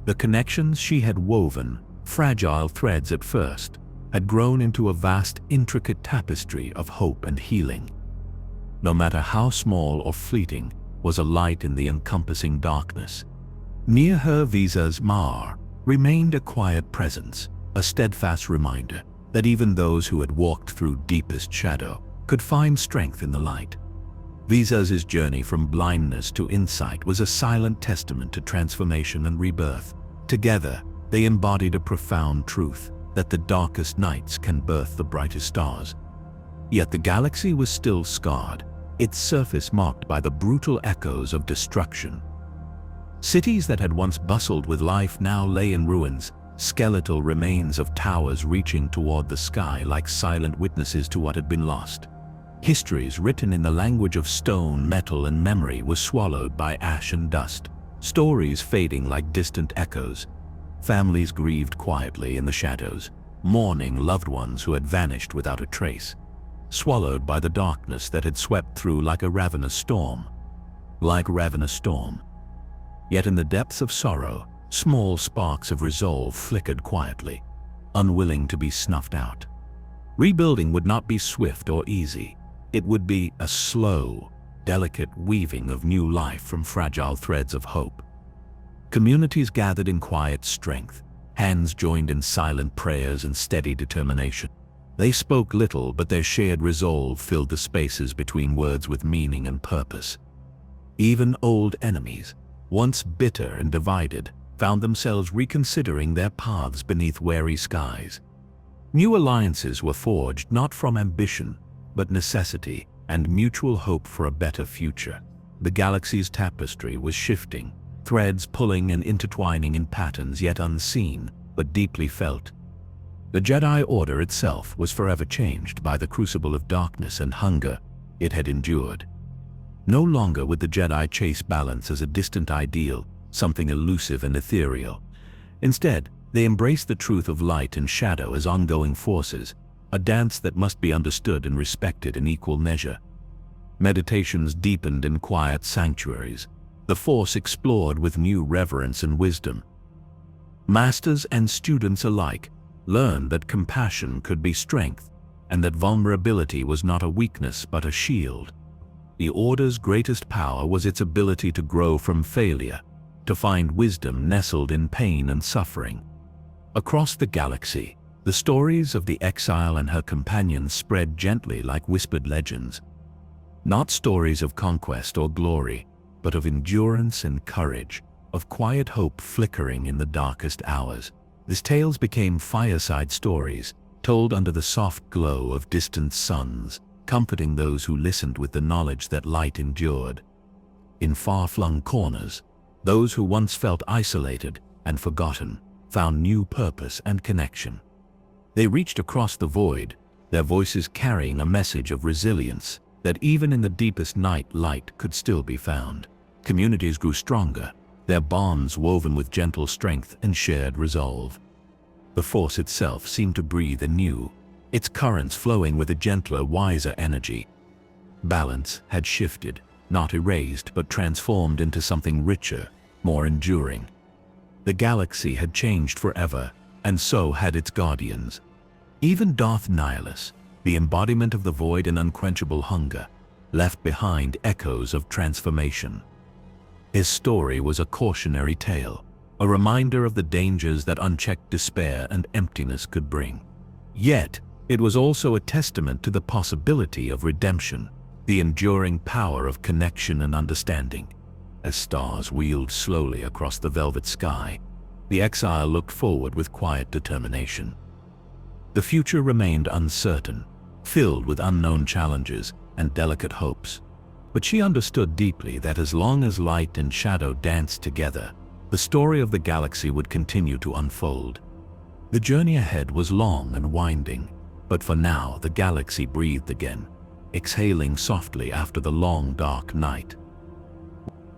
The connections she had woven, fragile threads at first, had grown into a vast, intricate tapestry of hope and healing. No matter how small or fleeting, was a light in the encompassing darkness. Near her Visa's Mar remained a quiet presence, a steadfast reminder that even those who had walked through deepest shadow could find strength in the light. Visa's journey from blindness to insight was a silent testament to transformation and rebirth. Together, they embodied a profound truth that the darkest nights can birth the brightest stars. Yet the galaxy was still scarred, its surface marked by the brutal echoes of destruction. Cities that had once bustled with life now lay in ruins, skeletal remains of towers reaching toward the sky like silent witnesses to what had been lost. Histories written in the language of stone, metal, and memory were swallowed by ash and dust, stories fading like distant echoes. Families grieved quietly in the shadows, mourning loved ones who had vanished without a trace, swallowed by the darkness that had swept through like a ravenous storm. Yet in the depths of sorrow, small sparks of resolve flickered quietly, unwilling to be snuffed out. Rebuilding would not be swift or easy. It would be a slow, delicate weaving of new life from fragile threads of hope. Communities gathered in quiet strength, hands joined in silent prayers and steady determination. They spoke little, but their shared resolve filled the spaces between words with meaning and purpose. Even old enemies, once bitter and divided, found themselves reconsidering their paths beneath wary skies. New alliances were forged not from ambition, but necessity and mutual hope for a better future. The galaxy's tapestry was shifting, threads pulling and intertwining in patterns yet unseen, but deeply felt. The Jedi Order itself was forever changed by the crucible of darkness and hunger it had endured. No longer would the Jedi chase balance as a distant ideal, something elusive and ethereal. Instead, they embraced the truth of light and shadow as ongoing forces, a dance that must be understood and respected in equal measure. Meditations deepened in quiet sanctuaries, the Force explored with new reverence and wisdom. Masters and students alike learned that compassion could be strength, and that vulnerability was not a weakness but a shield. The Order's greatest power was its ability to grow from failure, to find wisdom nestled in pain and suffering. Across the galaxy, the stories of the exile and her companions spread gently like whispered legends. Not stories of conquest or glory, but of endurance and courage, of quiet hope flickering in the darkest hours. These tales became fireside stories, told under the soft glow of distant suns, comforting those who listened with the knowledge that light endured. In far-flung corners, those who once felt isolated and forgotten found new purpose and connection. They reached across the void, their voices carrying a message of resilience that even in the deepest night light could still be found. Communities grew stronger, their bonds woven with gentle strength and shared resolve. The Force itself seemed to breathe anew, its currents flowing with a gentler, wiser energy. Balance had shifted, not erased but transformed into something richer, more enduring. The galaxy had changed forever, and so had its guardians. Even Darth Nihilus, the embodiment of the void and unquenchable hunger, left behind echoes of transformation. His story was a cautionary tale, a reminder of the dangers that unchecked despair and emptiness could bring. Yet, it was also a testament to the possibility of redemption, the enduring power of connection and understanding. As stars wheeled slowly across the velvet sky, the exile looked forward with quiet determination. The future remained uncertain, filled with unknown challenges and delicate hopes. But she understood deeply that as long as light and shadow danced together, the story of the galaxy would continue to unfold. The journey ahead was long and winding, but for now the galaxy breathed again, exhaling softly after the long dark night.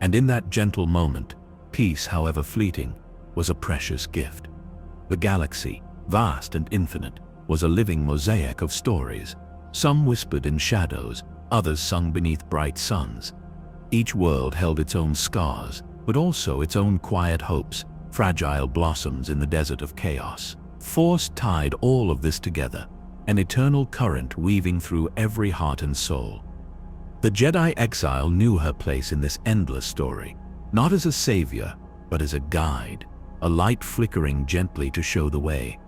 And in that gentle moment, peace, however fleeting, was a precious gift. The galaxy, vast and infinite, was a living mosaic of stories, some whispered in shadows, others sung beneath bright suns. Each world held its own scars, but also its own quiet hopes, fragile blossoms in the desert of chaos. Force tied all of this together, an eternal current weaving through every heart and soul. The Jedi exile knew her place in this endless story, not as a savior, but as a guide, a light flickering gently to show the way.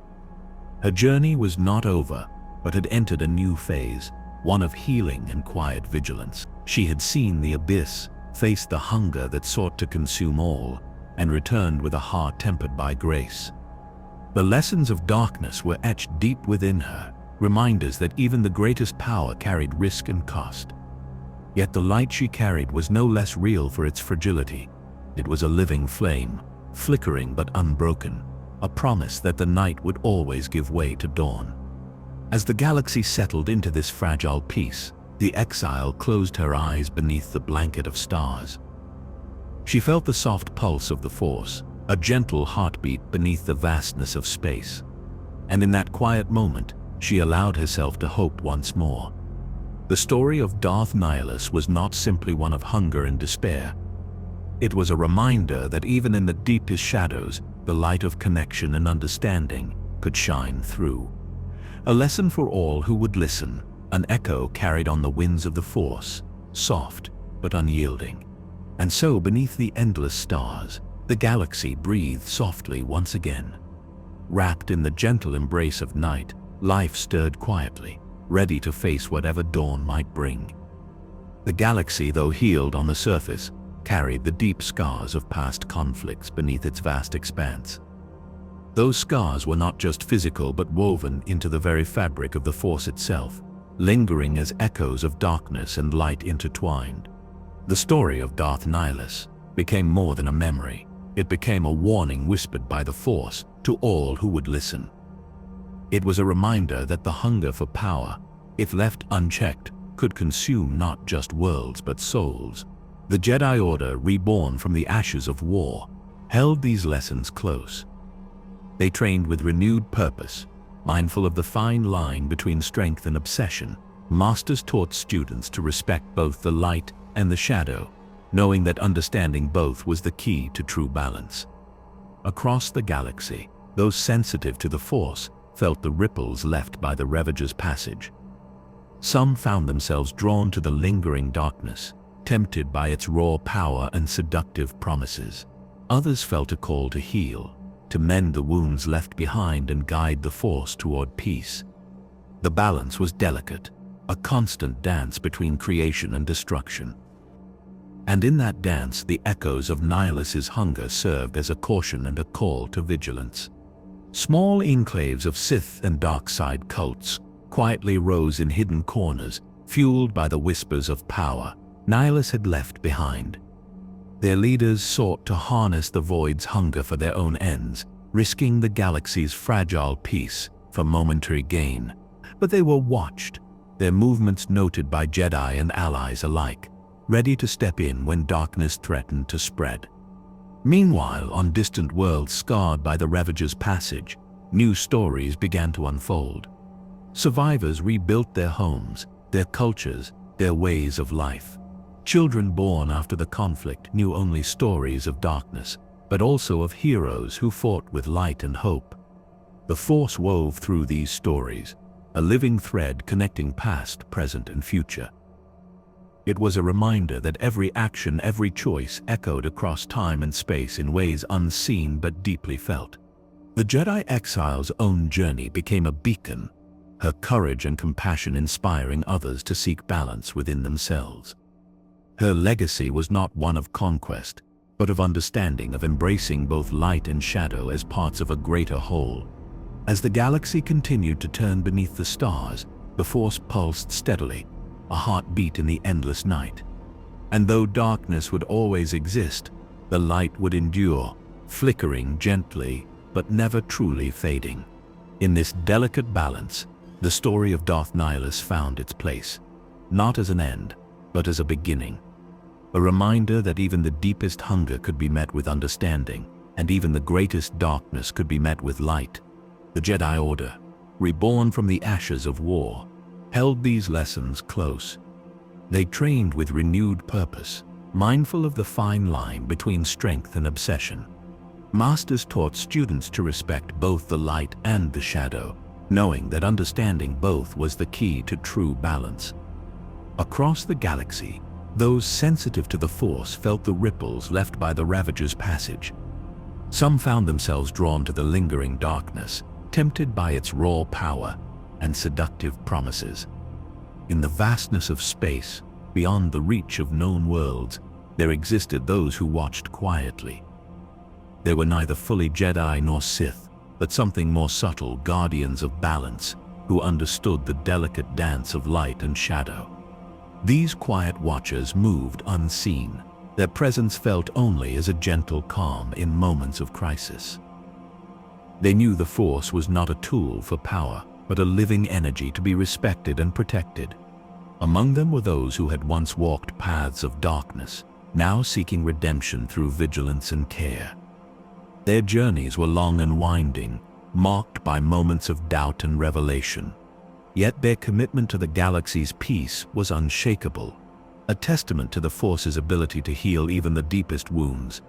Her journey was not over, but had entered a new phase, one of healing and quiet vigilance. She had seen the abyss, faced the hunger that sought to consume all, and returned with a heart tempered by grace. The lessons of darkness were etched deep within her, reminders that even the greatest power carried risk and cost. Yet the light she carried was no less real for its fragility. It was a living flame, flickering but unbroken, a promise that the night would always give way to dawn. As the galaxy settled into this fragile peace, the exile closed her eyes beneath the blanket of stars. She felt the soft pulse of the Force, a gentle heartbeat beneath the vastness of space. And in that quiet moment, she allowed herself to hope once more. The story of Darth Nihilus was not simply one of hunger and despair. It was a reminder that even in the deepest shadows, the light of connection and understanding could shine through. A lesson for all who would listen, an echo carried on the winds of the Force, soft but unyielding. And so beneath the endless stars, the galaxy breathed softly once again. Wrapped in the gentle embrace of night, life stirred quietly, ready to face whatever dawn might bring. The galaxy, though healed on the surface, carried the deep scars of past conflicts beneath its vast expanse. Those scars were not just physical but woven into the very fabric of the Force itself, lingering as echoes of darkness and light intertwined. The story of Darth Nihilus became more than a memory. It became a warning whispered by the Force to all who would listen. It was a reminder that the hunger for power, if left unchecked, could consume not just worlds but souls. The Jedi Order, reborn from the ashes of war, held these lessons close. They trained with renewed purpose, mindful of the fine line between strength and obsession. Masters taught students to respect both the light and the shadow, knowing that understanding both was the key to true balance. Across the galaxy, those sensitive to the Force felt the ripples left by the Ravager's passage. Some found themselves drawn to the lingering darkness, tempted by its raw power and seductive promises. Others felt a call to heal, to mend the wounds left behind and guide the Force toward peace. The balance was delicate, a constant dance between creation and destruction. And in that dance, the echoes of Nihilus's hunger served as a caution and a call to vigilance. Small enclaves of Sith and dark side cults quietly rose in hidden corners, fueled by the whispers of power Nihilus had left behind. Their leaders sought to harness the void's hunger for their own ends, risking the galaxy's fragile peace for momentary gain. But they were watched, their movements noted by Jedi and allies alike, ready to step in when darkness threatened to spread. Meanwhile, on distant worlds scarred by the Ravager's passage, new stories began to unfold. Survivors rebuilt their homes, their cultures, their ways of life. Children born after the conflict knew only stories of darkness, but also of heroes who fought with light and hope. The Force wove through these stories, a living thread connecting past, present, and future. It was a reminder that every action, every choice echoed across time and space in ways unseen but deeply felt. The Jedi exile's own journey became a beacon, her courage and compassion inspiring others to seek balance within themselves. Her legacy was not one of conquest, but of understanding, of embracing both light and shadow as parts of a greater whole. As the galaxy continued to turn beneath the stars, the Force pulsed steadily, a heartbeat in the endless night. And though darkness would always exist, the light would endure, flickering gently, but never truly fading. In this delicate balance, the story of Darth Nihilus found its place, not as an end, but as a beginning. A reminder that even the deepest hunger could be met with understanding, and even the greatest darkness could be met with light. The Jedi Order, reborn from the ashes of war, held these lessons close. They trained with renewed purpose, mindful of the fine line between strength and obsession. Masters taught students to respect both the light and the shadow, knowing that understanding both was the key to true balance. Across the galaxy, those sensitive to the Force felt the ripples left by the Ravager's passage. Some found themselves drawn to the lingering darkness, tempted by its raw power and seductive promises. In the vastness of space, beyond the reach of known worlds, there existed those who watched quietly. They were neither fully Jedi nor Sith, but something more subtle, guardians of balance, who understood the delicate dance of light and shadow. These quiet watchers moved unseen, their presence felt only as a gentle calm in moments of crisis. They knew the Force was not a tool for power, but a living energy to be respected and protected. Among them were those who had once walked paths of darkness, now seeking redemption through vigilance and care. Their journeys were long and winding, marked by moments of doubt and revelation. Yet their commitment to the galaxy's peace was unshakable, a testament to the Force's ability to heal even the deepest wounds.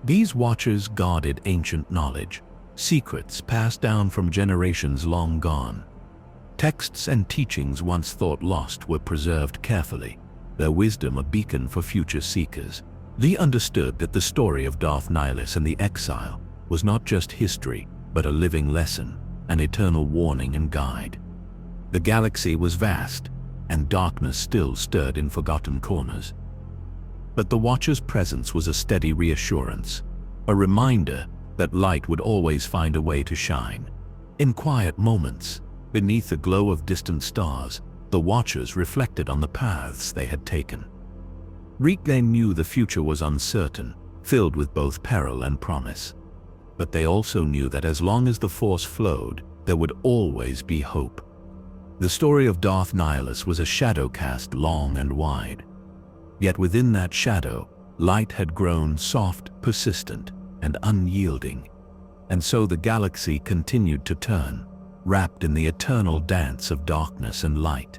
These watchers guarded ancient knowledge, secrets passed down from generations long gone. Texts and teachings once thought lost were preserved carefully, their wisdom a beacon for future seekers. They understood that the story of Darth Nihilus and the exile was not just history, but a living lesson, an eternal warning and guide. The galaxy was vast, and darkness still stirred in forgotten corners. But the Watcher's presence was a steady reassurance, a reminder that light would always find a way to shine. In quiet moments, beneath the glow of distant stars, the Watchers reflected on the paths they had taken. They knew the future was uncertain, filled with both peril and promise. But they also knew that as long as the Force flowed, there would always be hope. The story of Darth Nihilus was a shadow cast long and wide. Yet within that shadow, light had grown soft, persistent, and unyielding. And so the galaxy continued to turn, wrapped in the eternal dance of darkness and light.